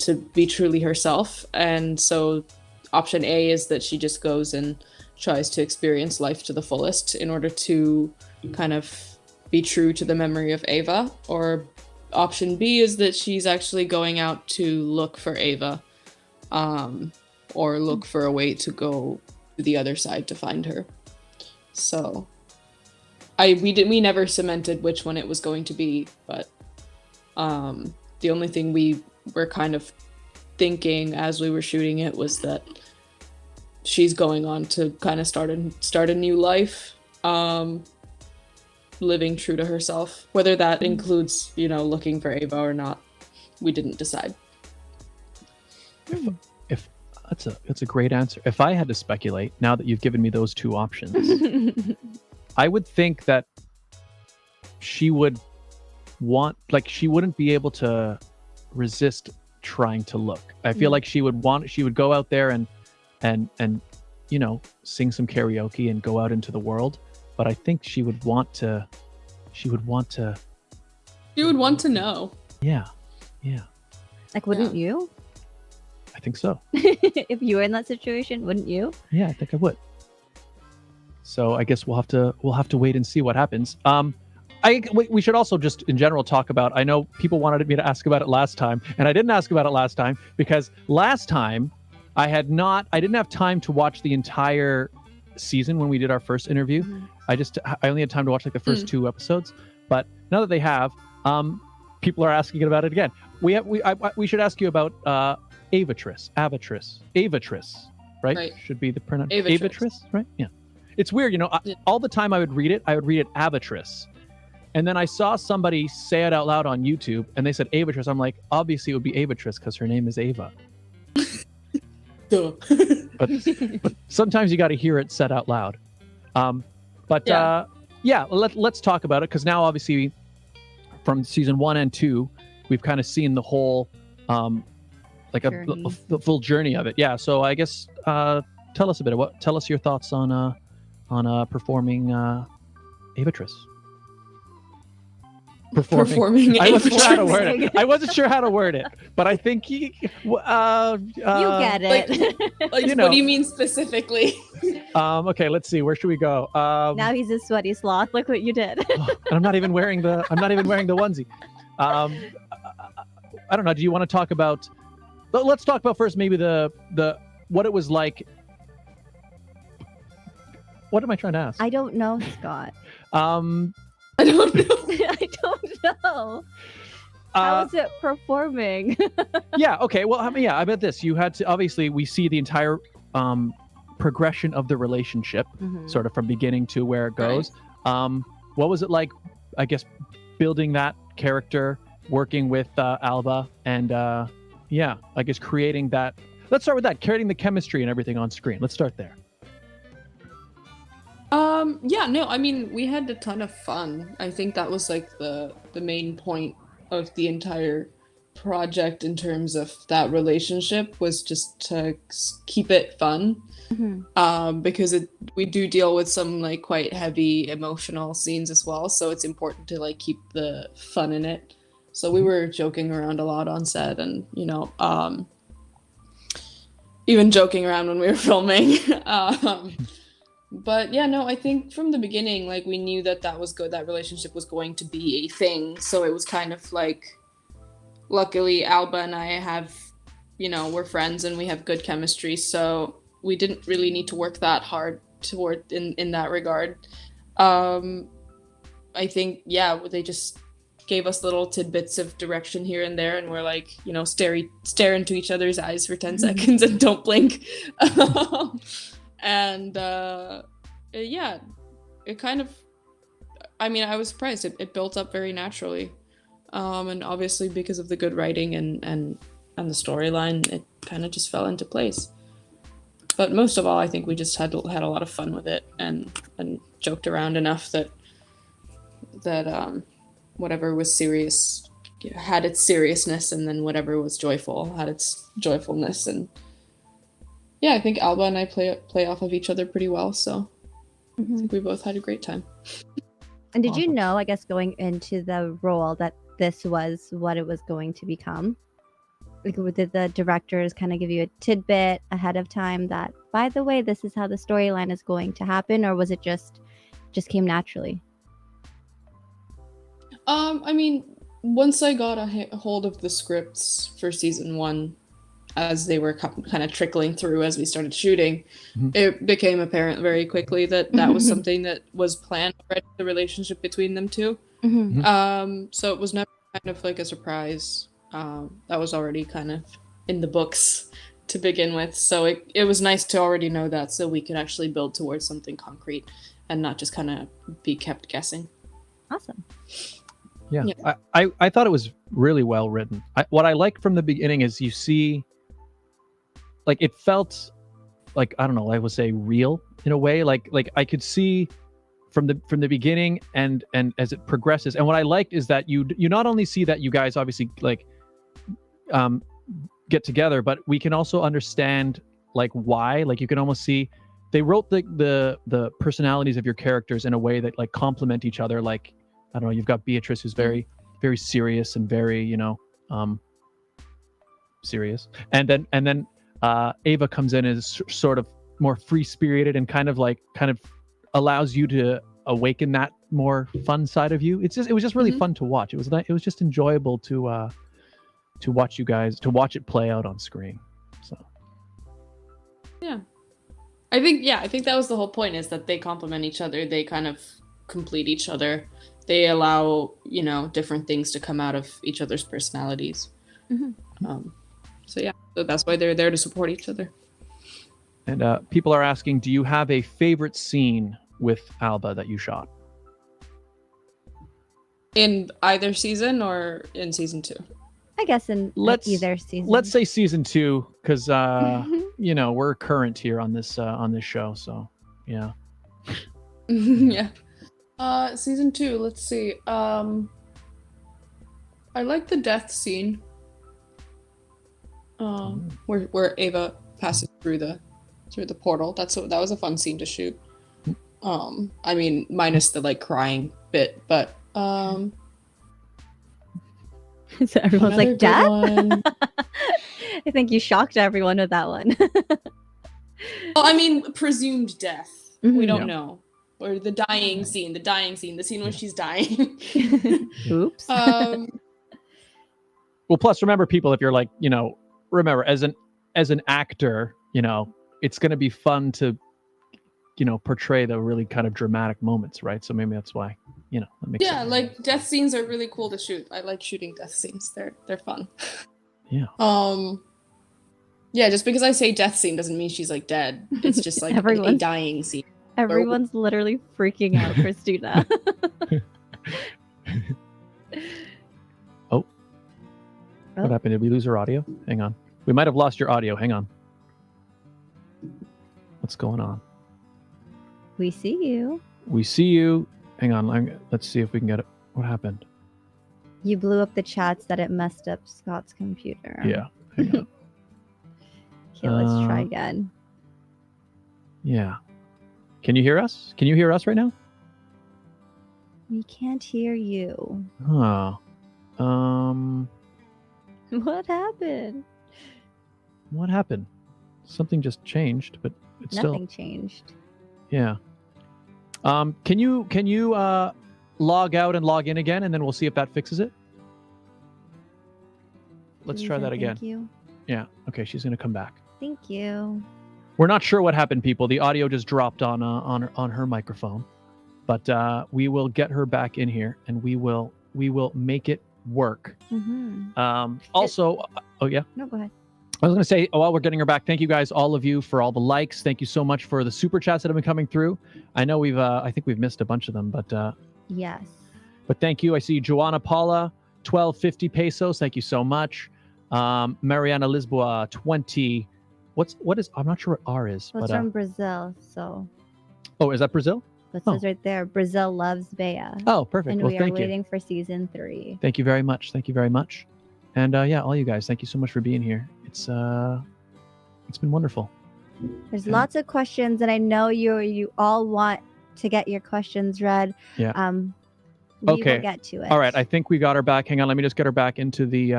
to be truly herself. And so option A is that she just goes and tries to experience life to the fullest in order to kind of be true to the memory of Ava. Or option B is that she's actually going out to look for Ava, or look for a way to go to the other side to find her. So we never cemented which one it was going to be, but the only thing we were kind of thinking as we were shooting it was that she's going on to kind of start a new life, living true to herself. Whether that includes, looking for Ava or not, we didn't decide. If that's a great answer. If I had to speculate, now that you've given me those two options, I would think that she would she wouldn't be able to resist trying to look. I feel like she would go out there and sing some karaoke and go out into the world. But I think she would want to know. Yeah. Like, wouldn't you? I think so. If you were in that situation, wouldn't you? Yeah, I think I would. So I guess we'll have to wait and see what happens. We should also just in general talk about, I know people wanted me to ask about it last time, and I didn't ask about it last time because last time I didn't have time to watch the entire season when we did our first interview. I only had time to watch like the first 2 episodes, but now that they have, people are asking about it again. We should ask you about Avatrice, right? Right. Should be the pronunciation. Avatrice, right? Yeah. It's weird, all the time I would read it Avatrice. And then I saw somebody say it out loud on YouTube and they said Avatrice. I'm like, obviously it would be Avatrice because her name is Ava. but sometimes you got to hear it said out loud. Let's talk about it because now obviously from season 1 and 2, we've kind of seen the whole the full journey of it. Yeah. So I guess tell us a bit tell us your thoughts on performing Avatrice. Performing. I wasn't sure how to word it. I wasn't sure how to word it, but I think you get it. What do you mean specifically? Okay, let's see. Where should we go? Now he's a sweaty sloth. Look what you did. And I'm not even wearing the onesie. I don't know. Do you want to talk about? Let's talk about first maybe the what it was like. What am I trying to ask? I don't know, Scott. I don't know. I don't know. How is it performing? Yeah. Okay. Well, I bet this. You had to. Obviously, we see the entire progression of the relationship, sort of from beginning to where it goes. Right. What was it like? I guess building that character, working with Alba, and I guess creating that. Let's start with that. Creating the chemistry and everything on screen. Let's start there. We had a ton of fun. I think that was like the main point of the entire project in terms of that relationship was just to keep it fun. Because we do deal with some like quite heavy emotional scenes as well, so it's important to like keep the fun in it. So we were joking around a lot on set, and even joking around when we were filming. But I think from the beginning, like, we knew that was good. That relationship was going to be a thing. So it was kind of like, luckily, Alba and I have, we're friends and we have good chemistry. So we didn't really need to work that hard toward in that regard. I think, they just gave us little tidbits of direction here and there. And we're like, stare into each other's eyes for 10 seconds and don't blink. And it kind of, I was surprised. It built up very naturally. And obviously because of the good writing and the storyline, it kind of just fell into place. But most of all, I think we just had a lot of fun with it and joked around enough that whatever was serious had its seriousness, and then whatever was joyful had its joyfulness. And yeah, I think Alba and I play off of each other pretty well, so I think we both had a great time. And did you know, I guess, going into the role that this was what it was going to become? Like, did the directors kind of give you a tidbit ahead of time that, by the way, this is how the storyline is going to happen, or was it just came naturally? I mean, once I got a hold of the scripts for season 1, as they were kind of trickling through as we started shooting, it became apparent very quickly that was something that was planned already, the relationship between them two. So it was never kind of like a surprise. That was already kind of in the books to begin with. So it was nice to already know that, so we could actually build towards something concrete and not just kind of be kept guessing. Awesome. Yeah. I thought it was really well written. What I liked from the beginning is you see, like, it felt like, I don't know, I would say real in a way. Like I could see from the beginning and as it progresses. And what I liked is that you not only see that you guys obviously like get together, but we can also understand like why. Like you can almost see they wrote the personalities of your characters in a way that like complement each other. Like, I don't know, you've got Beatrice, who's very, very serious and very, serious. And then Ava comes in as sort of more free-spirited and kind of allows you to awaken that more fun side of you. It was just really fun to watch. It was just enjoyable to watch it play out on screen. So yeah, I think that was the whole point, is that they complement each other. They kind of complete each other. They allow, different things to come out of each other's personalities. So that's why they're there to support each other. And people are asking, do you have a favorite scene with Alba that you shot? In either season or in season 2? I guess in either season. Let's say season 2, because we're current here on this show. So yeah. Yeah. Season 2, let's see. I like the death scene. Where Ava passes through the portal. That was a fun scene to shoot. I mean, minus the like crying bit, but so everyone's like, "Death?" I think you shocked everyone with that one. Well, I mean, presumed death. We don't know. Or the dying scene, the scene when she's dying. Oops. Well, plus remember, people, if you're like, remember as an actor, it's going to be fun to, portray the really kind of dramatic moments, right? So maybe that's why, that makes sense. Like death scenes are really cool to shoot. I like shooting death scenes. They're fun. Yeah. Yeah, just because I say death scene doesn't mean she's like dead. It's just like a dying scene. Everyone's literally freaking out, Kristina. Oh. What happened? Did we lose our audio? Hang on. We might have lost your audio. Hang on. What's going on? We see you. We see you. Hang on. Let's see if we can get it. What happened? You blew up the chats that it messed up Scott's computer. Yeah. Hang on. Okay, let's try again. Yeah. Can you hear us? Can you hear us right now? We can't hear you. Huh. What happened? What happened? Something just changed, but it's Nothing changed. Yeah. Can you log out and log in again, and then we'll see if that fixes it? Let's try that again. Thank you. Yeah. Okay, she's gonna come back. Thank you. We're not sure what happened, people. The audio just dropped on her microphone, but we will get her back in here, and we will make it work. Also, oh yeah. No, go ahead. I was going to say, while we're getting her back, thank you guys, all of you, for all the likes. Thank you so much for the super chats that have been coming through. I know I think we've missed a bunch of them, but yes. But thank you. I see Joanna Paula, 1250 pesos. Thank you so much. Mariana Lisboa, 20. What is? I'm not sure what R is. Well, it's but, from Brazil, so. Oh, is that Brazil? It says right there, Brazil loves Bea. Oh, perfect. And Well, we are thank you. waiting for season 3. Thank you very much. Thank you very much. And yeah, all you guys, thank you so much for being here. It's been wonderful. There's lots of questions, and I know you all want to get your questions read. Yeah. We Okay. will get to it. All right. I think we got her back. Hang on. Let me just get her back into the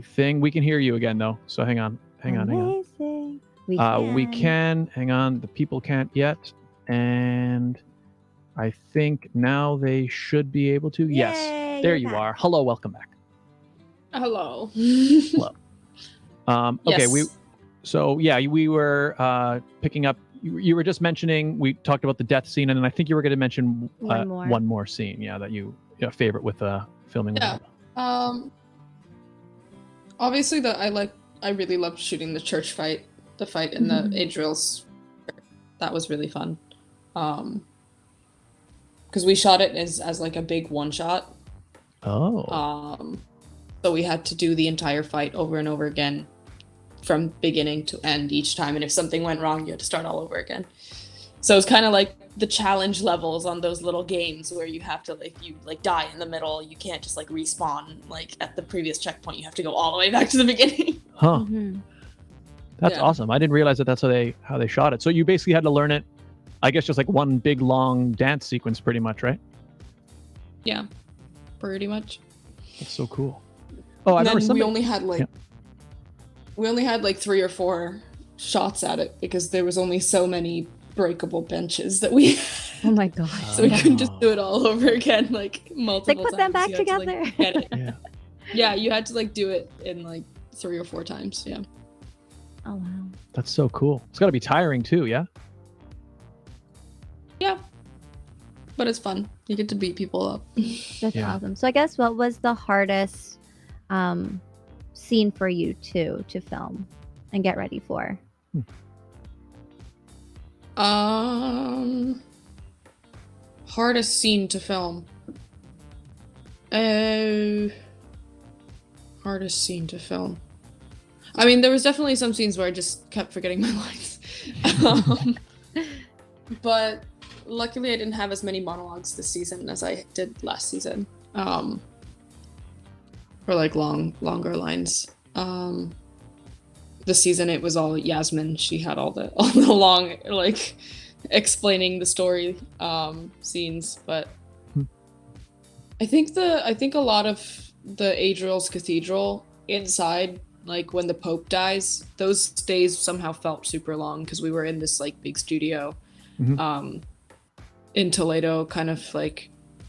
thing. We can hear you again though. So hang on. Amazing. We can. Hang on. The people can't yet. And I think now they should be able to. Yes. Yay, There you're you back. are. Hello. Welcome back. Hello. Hello. Okay. Yes. We were picking up. You were just mentioning. We talked about the death scene, and then I think you were going to mention one more scene. Yeah, that you favorite with filming. Yeah. Obviously, I really loved shooting the church fight, the fight in the Adriel's. That was really fun. Because we shot it as like a big one shot. Oh. So we had to do the entire fight over and over again, from beginning to end each time. And if something went wrong, you had to start all over again. So it's kind of like the challenge levels on those little games where you have to you die in the middle. You can't just respawn at the previous checkpoint. You have to go all the way back to the beginning. Huh. Mm-hmm. That's awesome. I didn't realize that's how they shot it. So you basically had to learn it, I guess, just like one big long dance sequence, pretty much, right? Yeah, pretty much. That's so cool. Oh, I remember we only had we only had 3 or 4 shots at it because there was only so many breakable benches that we. Oh my god! So we couldn't just do it all over again multiple times. Put them back together. Get it. Yeah. Yeah, you had to do it in 3 or 4 times. Yeah. Oh wow. That's so cool. It's got to be tiring too, yeah? Yeah. But it's fun. You get to beat people up. That's Yeah. awesome. So I guess what was the hardest scene for you to film and get ready for? Hardest scene to film. Hardest scene to film. I mean, there was definitely some scenes where I just kept forgetting my lines. But luckily I didn't have as many monologues this season as I did last season. Or longer lines. This season it was all Yasmin. She had all the long explaining the story scenes, but I think a lot of the Adriel's Cathedral inside, when the Pope dies, those days somehow felt super long because we were in this big studio in Toledo, kind of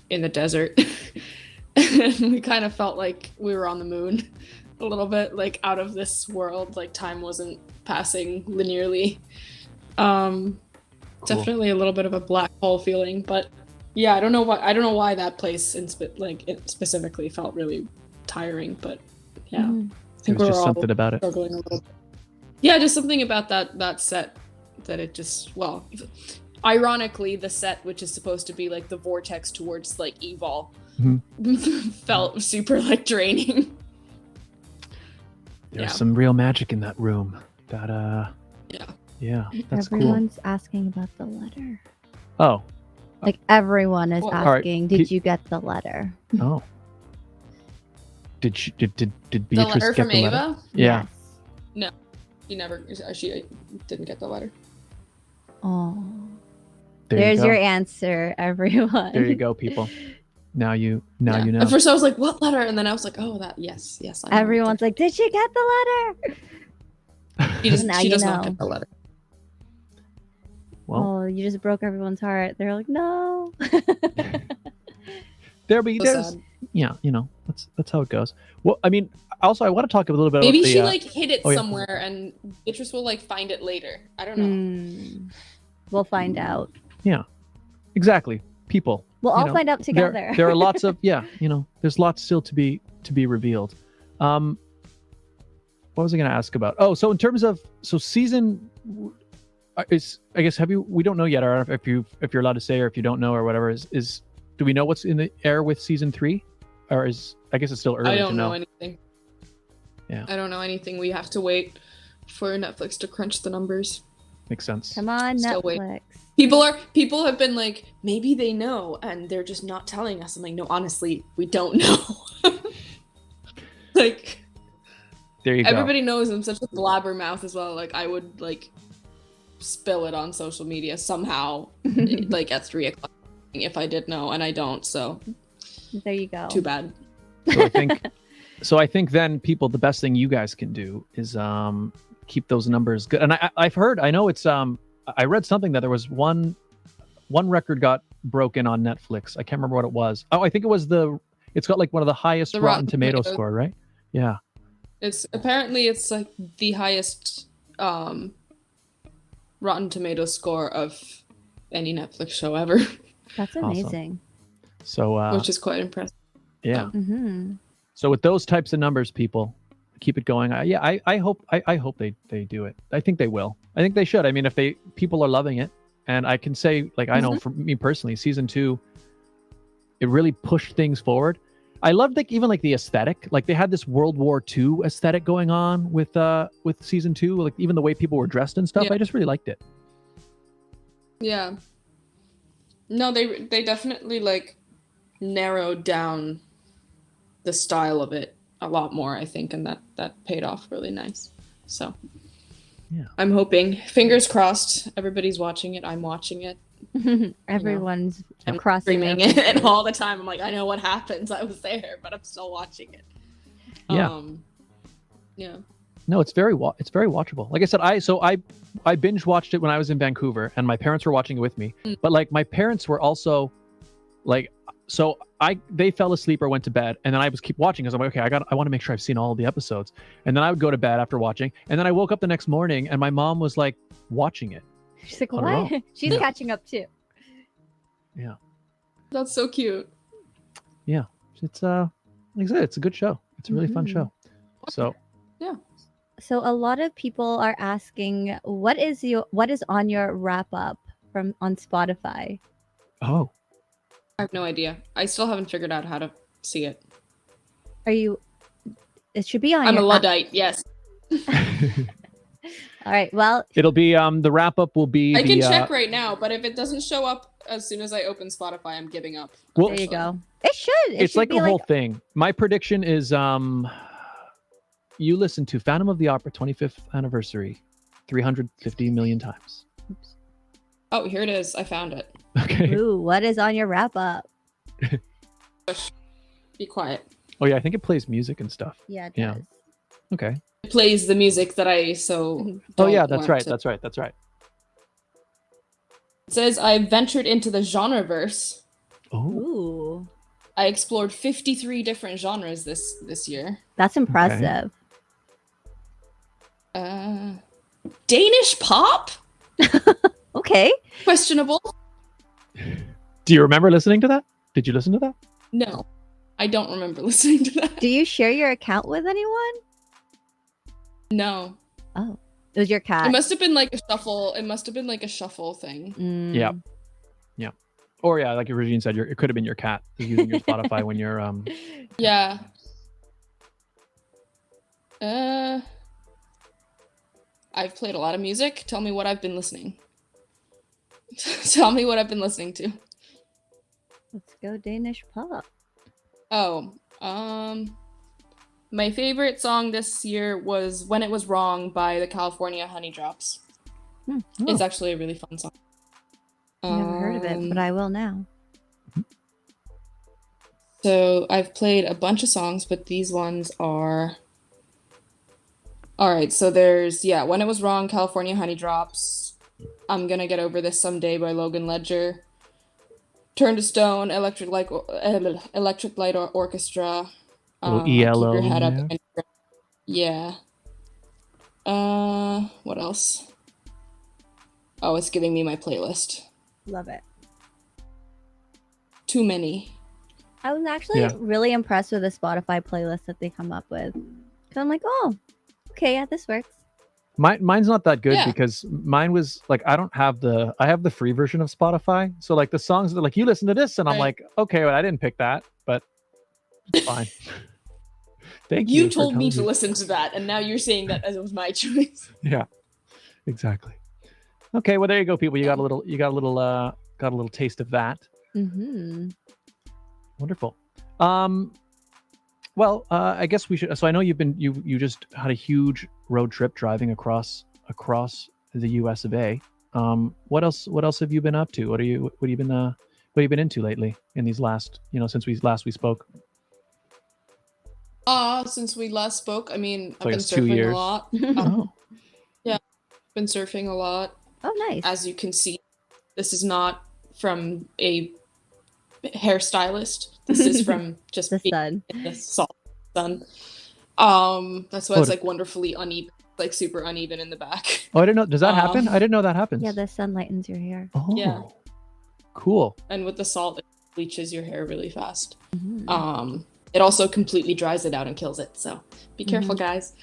in the desert. And we kind of felt like we were on the moon a little bit, out of this world. Time wasn't passing linearly. Definitely a little bit of a black hole feeling, but yeah, I don't know why that place it specifically felt really tiring, but yeah. I think There's just something about it. Struggling a little bit. Yeah, just something about that set that it just, ironically, the set, which is supposed to be the vortex towards evil, felt super draining. There's some real magic in that room. That yeah, that's Everyone's asking about the letter. cool. Oh. Everyone is Well, asking, right. did you get the letter? Oh. Did Beatrice The letter get from the letter? Ava? Yeah. Yes. She didn't get the letter. Oh. There you There's go. your answer, everyone. There you go, people. Now you know. At first I was like, what letter? And then I was like, oh, that, yes. I know Everyone's like, did you get the letter? she does, Now she you does not know. get the letter. Well, Oh, you just broke everyone's heart. They're like, no. So there's sad. yeah, that's how it goes. Well, I mean, also I want to talk a little bit Maybe about the, she hid it oh, yeah. somewhere and Beatrice will find it later. I don't know. We'll find out. exactly, people. We'll You all know, find out together. There are lots of there's lots still to be revealed. What was I going to ask about? Oh, so in terms of season is, I guess, we don't know yet, or if you're allowed to say, or if you don't know, or whatever, is do we know what's in the air with season 3, or I guess it's still early I to don't know. know anything. Yeah. I don't know anything. We have to wait for Netflix to crunch the numbers. Makes sense. Come on, Still Netflix. wait. People have been like, maybe they know and they're just not telling us. I'm like, no, honestly, we don't know. Like, There you go. everybody knows I'm such a blabbermouth as well. Like, I would like spill it on social media somehow, like at 3:00 if I did know, and I don't. So There you go. too bad. So I think then people, the best thing you guys can do is keep those numbers good. And I've heard, I know it's I read something that there was one record got broken on Netflix. I can't remember what it was. Oh, I think it was it's got like one of the highest The Rotten Rotten Tomato Tomatoes. score, right? Yeah. It's like the highest Rotten Tomatoes score of any Netflix show ever, That's Awesome. amazing. So which is quite impressive. yeah. Mm-hmm. So with those types of numbers, people keep it going. I hope they do it. I think they will. I think they should. I mean, if people are loving it, and I can say, like, I know for me personally, season 2, it really pushed things forward. I loved even the aesthetic. Like they had this World War II aesthetic going on with season 2. Like even the way people were dressed and stuff. Yeah. I just really liked it. Yeah. No, they definitely like narrowed down the style of it a lot more, I think, and that paid off really nice. So Yeah. I'm hoping, fingers crossed, everybody's watching it. I'm watching it. Everyone's I'm crossing streaming their it fingers. all the time. I'm like, I know what happens. I was there, but I'm still watching it. Yeah. Yeah. No, it's very watchable. Like I said, I binge watched it when I was in Vancouver, and my parents were watching it with me. But like my parents were also like, so they fell asleep or went to bed, and then I was keep watching because I'm like, okay, I want to make sure I've seen all of the episodes, and then I would go to bed after watching, and then I woke up the next morning, and my mom was like watching it. She's like, On her what? own. She's catching up too. Yeah, That's so cute. yeah. It's like I said, it's a good show. It's a really fun Mhm. show. So So a lot of people are asking, what is on your wrap up on Spotify? oh, I have no idea. I still haven't figured out how to see it. It should be on I'm a your Luddite, yes. All right. Well, it'll be the wrap up will be. I can the, check right now, but if it doesn't show up as soon as I open Spotify, I'm giving up. Well, there you officially. go. It should. It's should like be a whole thing. My prediction is you listen to Phantom of the Opera 25th anniversary 350 million times. Oh, here it is. I found it. Okay. Ooh, what is on your wrap up? Be quiet. Oh yeah, I think it plays music and stuff. Yeah, it Yeah. does. Okay. It plays the music that I so. Oh don't yeah, that's want right. to- That's right. That's right. It says I ventured into the genreverse. Oh, Ooh, I explored 53 different genres this year. that's impressive. Danish pop? Okay. Questionable. do you remember listening to that? Did you listen to that? No, I don't remember listening to that. Do you share your account with anyone? No, Oh, it was your cat. it must have been like a shuffle. It must have been like a shuffle thing. Mm. Yeah. Or yeah, like Regine said, it could have been your cat using your Spotify when you're Yeah. I've played a lot of music. Tell me what I've been listening. Tell me what I've been listening to. Let's go Danish pop. Oh, my favorite song this year was "When It Was Wrong" by the California Honey Drops. It's actually a really fun song. Never heard of it, but I will now. So I've played a bunch of songs, but these ones are. All right, so there's "When It Was Wrong," California Honey Drops, "I'm Gonna Get Over This Someday" by Logan Ledger, "Turn to Stone," Electric Light Orchestra. Little Keep ELO Your Head Up. in there. Yeah. What else? Oh, it's giving me my playlist. Love it. Too many. I was actually really impressed with the Spotify playlist that they come up with. Cause I'm like, oh, okay, yeah, this works. Mine's not that good Yeah. because mine was like I have the free version of Spotify. So like the songs that like you listen to this and I'm Right. like, okay, well, I didn't pick that, but it's fine. Thank you. You for told me telling to listen to that, and now you're saying that as it was my choice. Yeah, exactly. Okay, well there you go, people. You got a little taste of that. Mm-hmm. Wonderful. Well, I guess we should. So I know you just had a huge road trip driving across the U.S. of A. What else have you been up to? What have you been into lately in these last, since we spoke? Since we last spoke, I mean, So I've I been guess 2 surfing years. a lot. Oh, Yeah, been surfing a lot. Oh, nice. As you can see, this is not from a hairstylist. This is from just the being sun. in the sun. That's why it's like wonderfully uneven, like super uneven in the back. Oh, I didn't know. Does that happen? I didn't know that happens. Yeah, the sun lightens your hair. Oh, Yeah. Cool. And with the salt, it bleaches your hair really fast. Mhm. It also completely dries it out and kills it. So be careful, guys.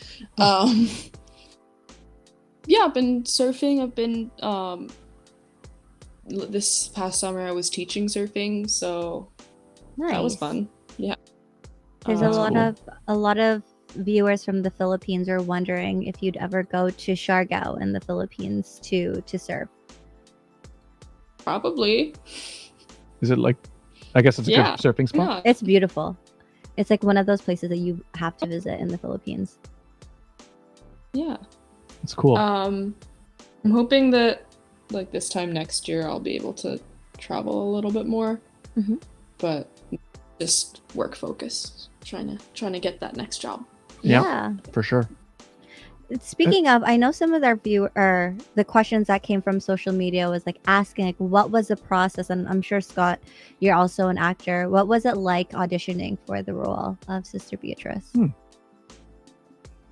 Yeah, I've been surfing. I've been this past summer I was teaching surfing, so Nice. that was fun. Yeah. There's That's a lot of viewers from the Philippines are wondering if you'd ever go to Siargao in the Philippines to surf. Probably. Is it like? I guess it's a Yeah. good surfing spot. Yeah. It's beautiful. It's like one of those places that you have to visit in the Philippines. Yeah. It's cool. I'm hoping that like this time next year I'll be able to travel a little bit more. Mhm. But just work focused. Trying to get that next job. Yeah. For sure. Speaking of, I know some of our the questions that came from social media was like asking like what was the process, and I'm sure Scott, you're also an actor. What was it like auditioning for the role of Sister Beatrice?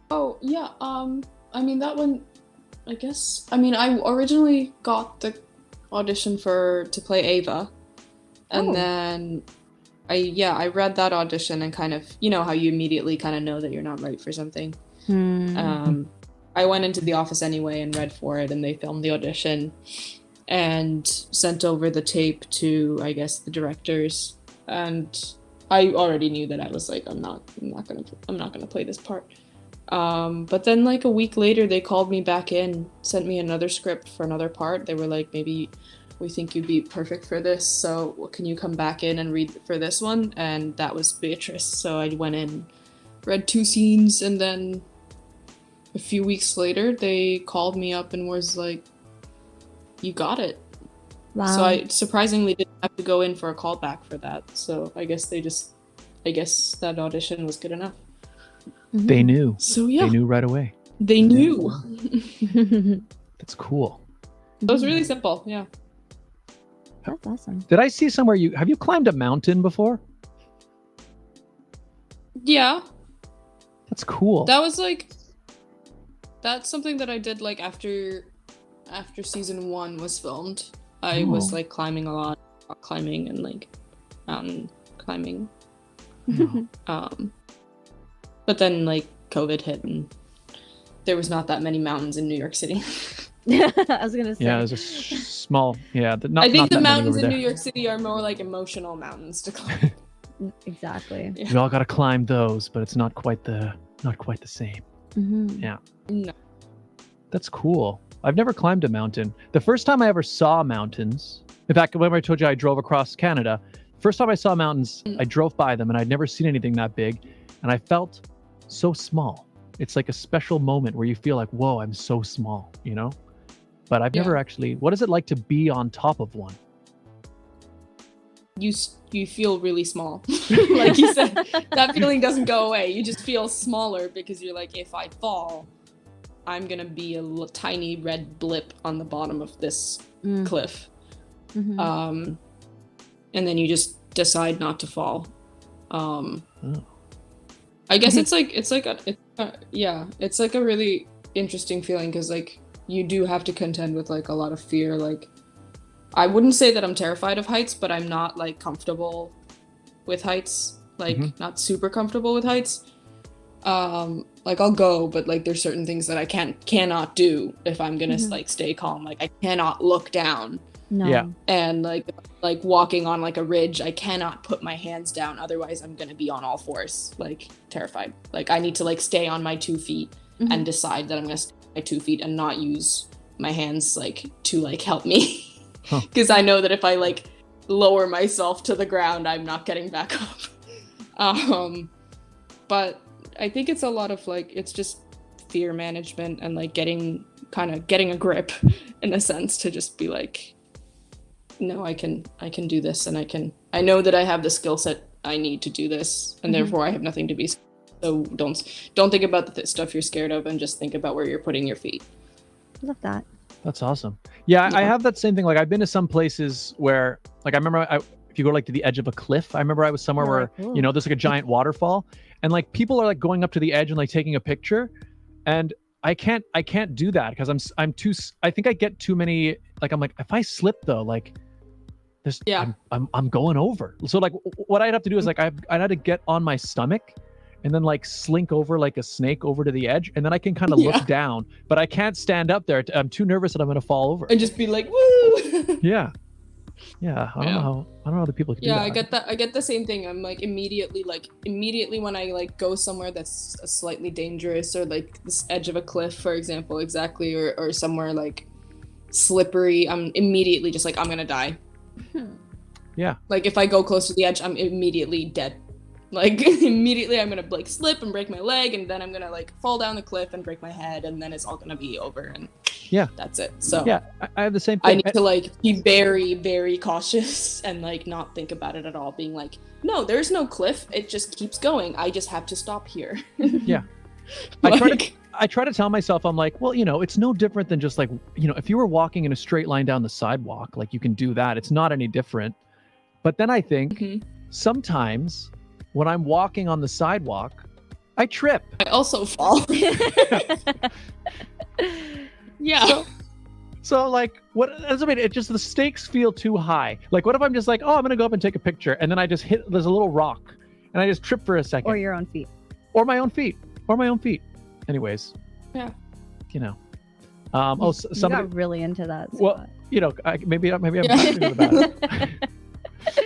Oh yeah, I mean that one, I guess. I mean I originally got the audition to play Ava, and Oh. then I read that audition and kind of, you know how you immediately kind of know that you're not right for something. I went into the office anyway and read for it, and they filmed the audition and sent over the tape to, I guess, the directors. And I already knew that I was like, I'm not gonna play this part. But then like a week later, they called me back in, sent me another script for another part. They were like, maybe we think you'd be perfect for this, so can you come back in and read for this one? And that was Beatrice. So I went in, read 2 scenes, and then a few weeks later, they called me up and was like, you got it. Wow. So I surprisingly didn't have to go in for a callback for that. So I guess that audition was good enough. They knew. So yeah, They knew right away. they knew. That's cool. It was really simple, yeah. That's awesome. Did I see somewhere have you climbed a mountain before? Yeah, That's cool. that's something that I did like after season 1 was filmed. I was like climbing a lot, rock climbing and like mountain climbing. But then like COVID hit and there was not that many mountains in New York City. I was gonna say. Yeah, there's a small. Yeah, I think the not many mountains over in there. New York City are more like emotional mountains to climb. Exactly. Yeah. We all got to climb those, but it's not quite the same. Mhm. Yeah. No. That's cool. I've never climbed a mountain. The first time I ever saw mountains, in fact, when I told you I drove across Canada, first time I saw mountains, I drove by them and I'd never seen anything that big, and I felt so small. It's like a special moment where you feel like, whoa, I'm so small, you know? But I've never actually. What is it like to be on top of one? You feel really small. Like you said, that feeling doesn't go away. You just feel smaller because you're like, if I fall, I'm gonna be a tiny red blip on the bottom of this cliff. Mhm. And then you just decide not to fall. I guess it's like a really interesting feeling because like you do have to contend with like a lot of fear. Like I wouldn't say that I'm terrified of heights, but I'm not like comfortable with heights. Like not super comfortable with heights. Like I'll go, but like there's certain things that I cannot do if I'm gonna like stay calm. Like I cannot look down. No. Yeah. And like walking on like a ridge, I cannot put my hands down, otherwise I'm gonna be on all fours, like terrified. Like I need to like stay on my 2 feet and decide that I'm gonna stay on my 2 feet and not use my hands like to like help me, Huh. because I know that if I like lower myself to the ground, I'm not getting back up. But I think it's a lot of like, it's just fear management and like getting a grip in a sense to just be like, no, I can do this, and I know that I have the skill set I need to do this, and therefore I have nothing to be. So don't think about the stuff you're scared of, and just think about where you're putting your feet. Love that. That's awesome. Yeah, I have that same thing. Like I've been to some places where, like I remember, if you go like to the edge of a cliff, I remember I was somewhere where Ooh. you know there's like a giant waterfall, and like people are like going up to the edge and like taking a picture, and I can't do that because I'm too. I think I get too many. Like I'm like, if I slip though, like this, I'm going over. So like what I'd have to do is like I'd have to get on my stomach and then like slink over like a snake over to the edge, and then I can kind of look down, but I can't stand up there. I'm too nervous that I'm going to fall over. And just be like, woo! Yeah. I don't know how other people can do that. I get the same thing. I'm like immediately when I like go somewhere that's slightly dangerous, or like this edge of a cliff, for example, exactly, or somewhere like slippery, I'm immediately just like, I'm gonna die. Yeah. Like if I go close to the edge, I'm immediately dead. Like immediately I'm gonna like slip and break my leg, and then I'm gonna like fall down the cliff and break my head, and then it's all gonna be over, and that's it. So yeah, I have the same thing. I need to like be very, very cautious and like not think about it at all, being like, no, there's no cliff, it just keeps going, I just have to stop here. Yeah. I try to tell myself, I'm like, well, you know, it's no different than just like, you know, if you were walking in a straight line down the sidewalk, like you can do that. It's not any different. But then I think sometimes when I'm walking on the sidewalk, I trip. I also fall. Yeah. So like, it just, the stakes feel too high. Like, what if I'm just like, oh, I'm going to go up and take a picture, and then I just there's a little rock, and I just trip for a second. Or your own feet. Or my own feet. Anyways. Yeah. You know. Somebody got really into that. Scott. Well, you know, maybe I'm passionate about it.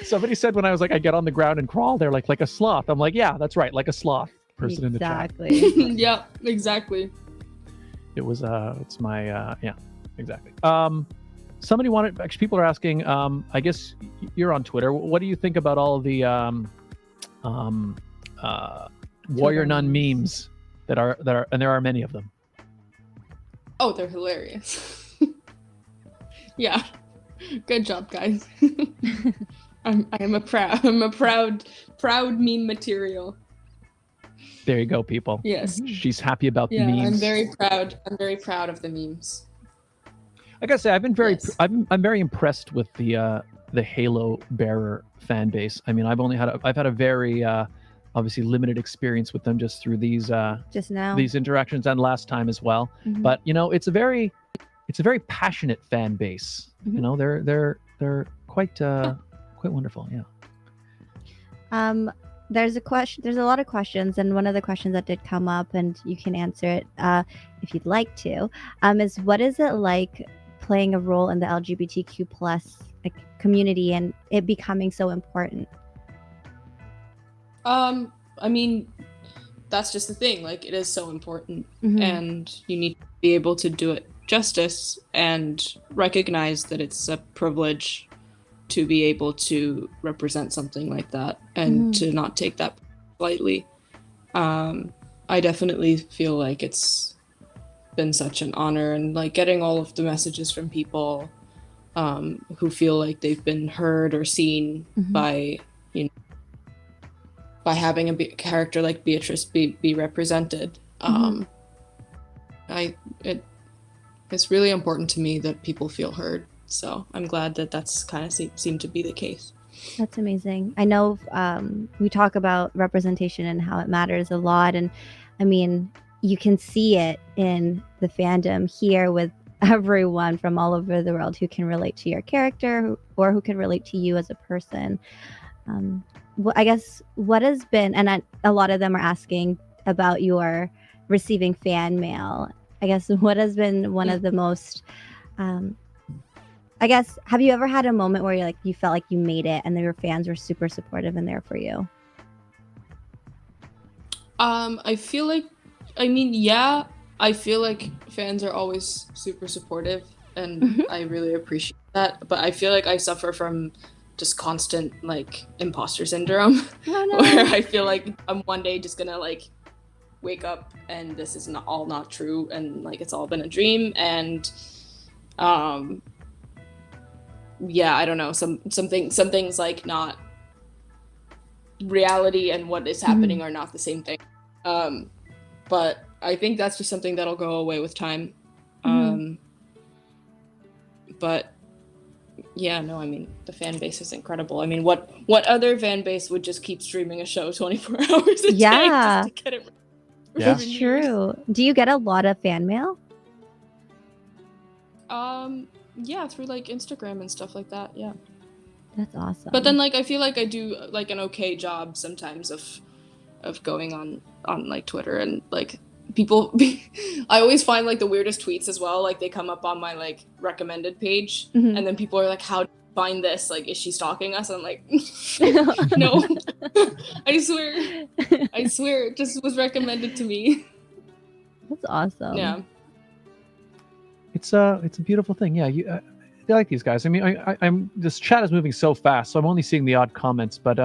Somebody said when I was like, I get on the ground and crawl, they're like a sloth. I'm like, yeah, that's right, like a sloth person in the chat. Exactly. Yeah, exactly. It was it's my yeah, exactly. Somebody wanted, actually people are asking, I guess you're on Twitter, what do you think about all of the Warrior Nun memes that are and there are many of them? Oh, they're hilarious. Yeah, good job, guys. I'm a proud meme material. There you go, people. Yes. She's happy about the memes. I'm very proud of the memes. Like I say, I've been I'm very impressed with the Halo bearer fan base. I mean, I've had a very obviously limited experience with them just through these just now these interactions and last time as well. But you know, it's a very passionate fan base. You know, they're quite wonderful. Yeah. There's a lot of questions, and one of the questions that did come up, and you can answer it if you'd like to, is what is it like playing a role in the LGBTQ plus community and it becoming so important? I mean, that's just the thing, like it is so important, and you need to be able to do it justice and recognize that it's a privilege to be able to represent something like that, and to not take that lightly. I definitely feel like it's been such an honor, and like getting all of the messages from people who feel like they've been heard or seen by, you know, by having a character like Beatrice be represented. It's really important to me that people feel heard. So I'm glad that that's kind of seemed to be the case. That's amazing. I know we talk about representation and how it matters a lot. And I mean, you can see it in the fandom here with everyone from all over the world who can relate to your character or who can relate to you as a person. I guess what has been, and a lot of them are asking about your receiving fan mail. I guess what has been one of the most... I guess, have you ever had a moment where you felt like you made it and your fans were super supportive and there for you? I feel like, I mean, yeah, I feel like fans are always super supportive, and I really appreciate that. But I feel like I suffer from just constant like imposter syndrome, Oh, no. where I feel like I'm one day just gonna like wake up and this is not true, and like it's all been a dream, and yeah, I don't know, some things like not reality and what is happening are not the same thing. But I think that's just something that'll go away with time. But yeah, no, I mean, the fan base is incredible. I mean, what other fan base would just keep streaming a show 24 hours a day just to get it? Yeah. It's true. Do you get a lot of fan mail? Yeah, through like Instagram and stuff like that. Yeah. That's awesome. But then like I feel like I do like an okay job sometimes of going on like Twitter, and like people I always find like the weirdest tweets as well, like they come up on my like recommended page, and then people are like, how do you find this, like is she stalking us? I'm like, no. I swear it just was recommended to me. That's awesome. Yeah. It's a beautiful thing. Yeah, I like these guys. I mean, I'm this chat is moving so fast, so I'm only seeing the odd comments, but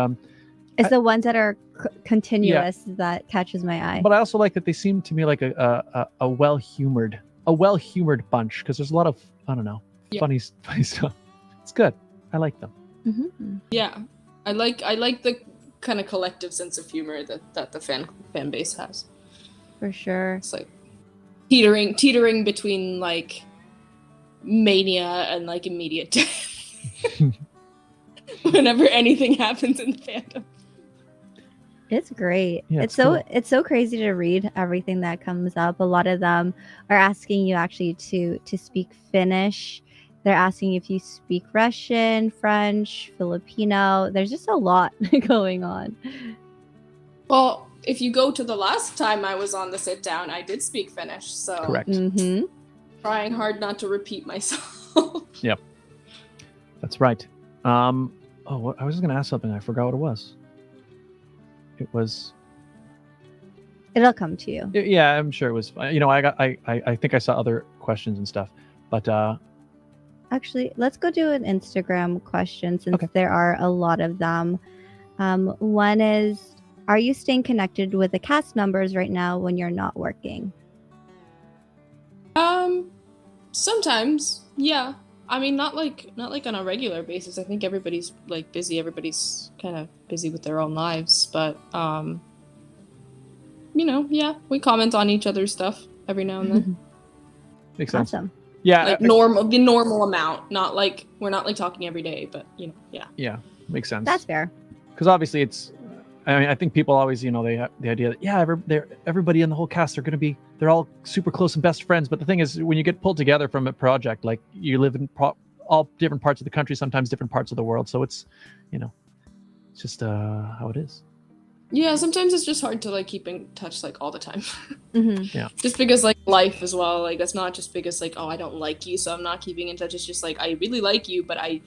It's the ones that are continuous that catches my eye. But I also like that they seem to me like a well-humored bunch, because there's a lot of, I don't know, funny stuff. It's good. I like them. Yeah, I like the kind of collective sense of humor that the fan base has. For sure. It's like teetering between like mania and like immediate death. Whenever anything happens in the fandom. It's great. Yeah, it's cool. It's so crazy to read everything that comes up. A lot of them are asking you actually to speak Finnish. They're asking if you speak Russian, French, Filipino. There's just a lot going on. Well, if you go to the last time I was on the sit down, I did speak Finnish, so Correct. trying hard not to repeat myself. Yep. That's right. I was going to ask something. I forgot what it was. It was. It'll come to you. Yeah, I'm sure it was. I think I saw other questions and stuff, but Actually, let's go do an Instagram question since there are a lot of them. One is, are you staying connected with the cast members right now when you're not working? Sometimes, yeah. I mean, not like on a regular basis. I think everybody's like busy. Everybody's kind of busy with their own lives, but yeah, we comment on each other's stuff every now and then. makes sense. Awesome. Yeah, Like the normal amount. Not like we're not like talking every day, but yeah. Yeah, makes sense. That's fair. Because obviously it's. I mean, I think people always, they have the idea that everybody in the whole cast they're all super close and best friends. But the thing is, when you get pulled together from a project, like you live in all different parts of the country, sometimes different parts of the world. So it's, it's just how it is. Yeah, sometimes it's just hard to like keep in touch like all the time. Yeah. Just because like life as well, like it's not just because like, oh, I don't like you, so I'm not keeping in touch. It's just like I really like you, but I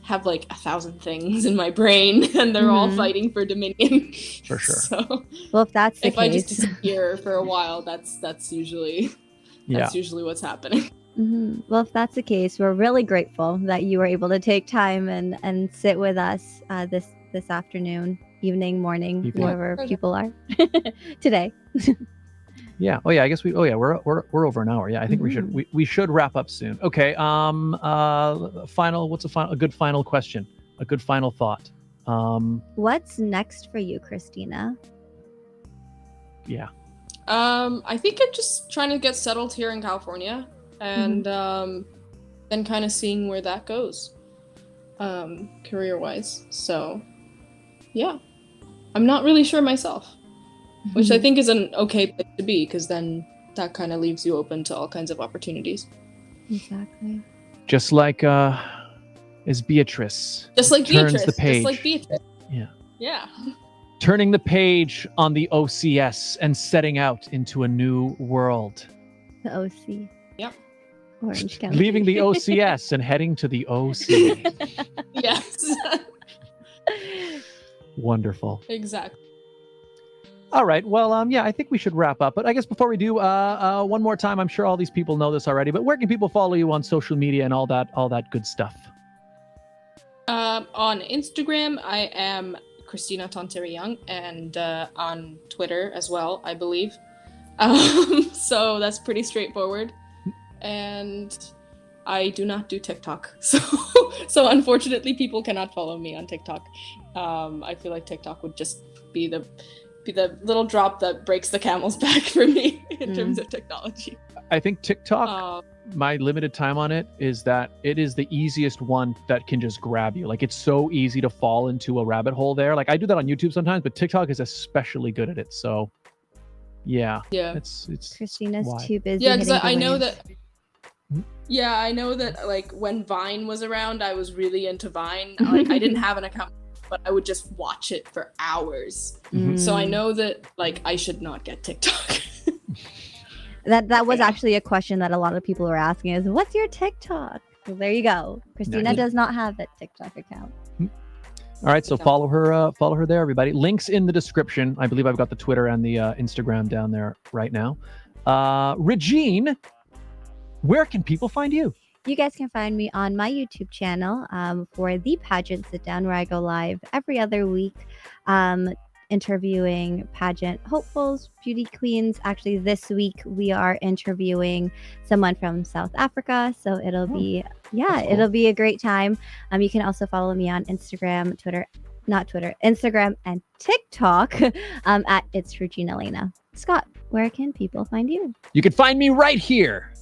have like 1,000 things in my brain, and they're all fighting for dominion. For sure. So, Well, if that's the if case, I just disappear for a while, that's usually what's happening. Well, if that's the case, we're really grateful that you were able to take time and sit with us this afternoon, evening, morning, wherever people are today. Yeah. Oh yeah. I guess we're over an hour. Yeah. I think we should wrap up soon. Okay. A good final question? A good final thought. What's next for you, Kristina? Yeah. I think I'm just trying to get settled here in California, and then kind of seeing where that goes, career-wise. So, yeah, I'm not really sure myself, which I think is an okay place to be, because then that kind of leaves you open to all kinds of opportunities. Exactly. Just like is Beatrice. Just like turns Beatrice. the page. Just like Beatrice. Yeah. Yeah. Turning the page on the OCS and setting out into a new world. The OC. Yep. Orange County. Leaving the OCS and heading to the OC. Yes. Wonderful. Exactly. All right. Well, yeah, I think we should wrap up. But I guess before we do, one more time, I'm sure all these people know this already, but where can people follow you on social media and all that good stuff? On Instagram, I am Kristina Tonteri-Young, and on Twitter as well, I believe. So that's pretty straightforward. And I do not do TikTok, so unfortunately, people cannot follow me on TikTok. I feel like TikTok would just be the little drop that breaks the camel's back for me in terms of technology. I think TikTok, my limited time on it is that it is the easiest one that can just grab you. Like, it's so easy to fall into a rabbit hole there. Like, I do that on YouTube sometimes, but TikTok is especially good at it. So, yeah. It's Christina's why. too busy. Yeah, because I know that. Yeah, I know that, like, when Vine was around, I was really into Vine. Like, I didn't have an account, but I would just watch it for hours. So I know that, like, I should not get TikTok. That was actually a question that a lot of people were asking is, what's your TikTok? Well, there you go. Christina does not have that TikTok account. All right, so follow her there, everybody. Links in the description. I believe I've got the Twitter and the Instagram down there right now. Regine, where can people find you? You guys can find me on my YouTube channel for the Pageant Sit Down, where I go live every other week, interviewing pageant hopefuls, beauty queens. Actually, this week we are interviewing someone from South Africa, so it'll be it'll be a great time. You can also follow me on Instagram, Instagram and TikTok at It's Regine Alaina. Scott, where can people find you? You can find me right here,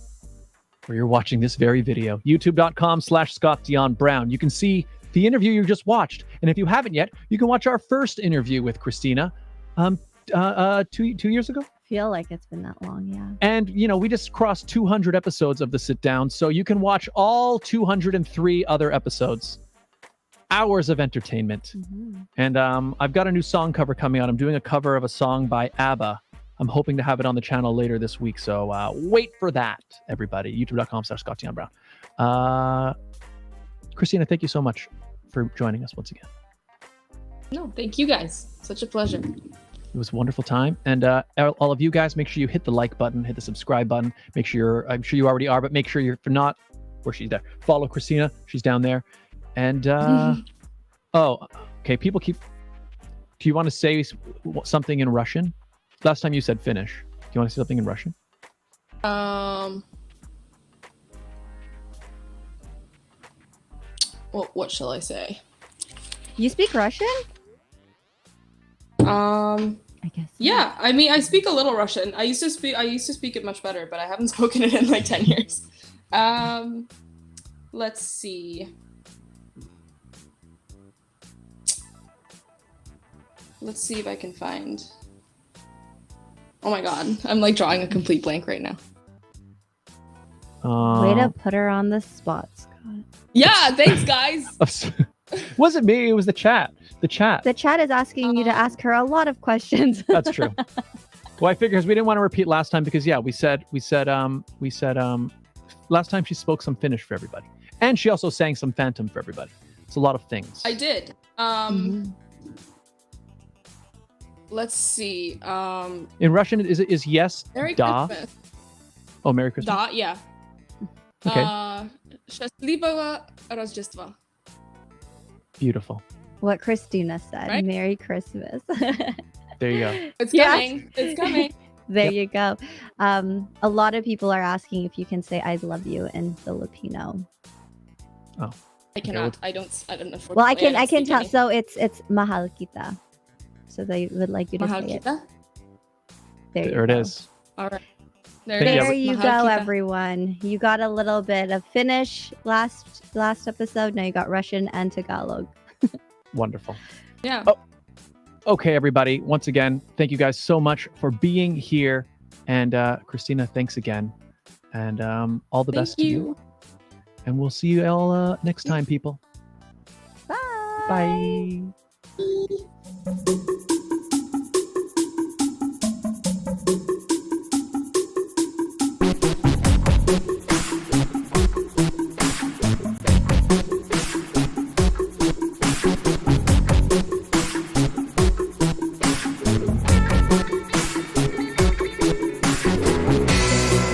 where you're watching this very video, youtube.com/ScottDionBrown. You can see the interview you just watched. And if you haven't yet, you can watch our first interview with Kristina 2 years ago. Feel like it's been that long, yeah. And, we just crossed 200 episodes of The Sit Down, so you can watch all 203 other episodes. Hours of entertainment. And I've got a new song cover coming out. I'm doing a cover of a song by ABBA. I'm hoping to have it on the channel later this week, so wait for that, everybody. youtube.com/ScottDionBrown. Kristina, thank you so much for joining us once again. No, thank you guys. Such a pleasure. It was a wonderful time. And all of you guys, make sure you hit the like button, hit the subscribe button. I'm sure you already are, but make sure you're, if not, where she's there. Follow Kristina. She's down there. And, okay, people keep, do you want to say something in Russian? Last time you said Finnish. Do you want to say something in Russian? Well, what shall I say? You speak Russian? I guess. Yeah, I mean, I speak a little Russian. I used to speak it much better, but I haven't spoken it in like 10 years. Let's see. Let's see if I can find. Oh my god, I'm like drawing a complete blank right now. Way to put her on the spot, Scott. Yeah, thanks, guys. Wasn't me, it was the chat. The chat is asking you to ask her a lot of questions. That's true. Well, I figured we didn't want to repeat last time because we said last time she spoke some Finnish for everybody. And she also sang some Phantom for everybody. It's a lot of things. I did. Let's see. In Russian, is yes, Merry da? Christmas. Oh, Merry Christmas. Da, yeah. Okay. Счастливого Рождества. Beautiful. What Kristina said. Right? Merry Christmas. There you go. It's coming. It's coming. There you go. A lot of people are asking if you can say I love you in Filipino. Oh. I cannot. I don't know. Well, I can tell. So it's mahal kita. So they would like you to Mahal say kita? it. There it is. All right. There you Mahal go, kita. everyone. You got a little bit of Finnish last episode. Now you got Russian and Tagalog. Wonderful. Yeah. Oh, okay, everybody. Once again, thank you guys so much for being here. And Kristina, thanks again. And all the best to you. And we'll see you all next time, people. Bye. Bye.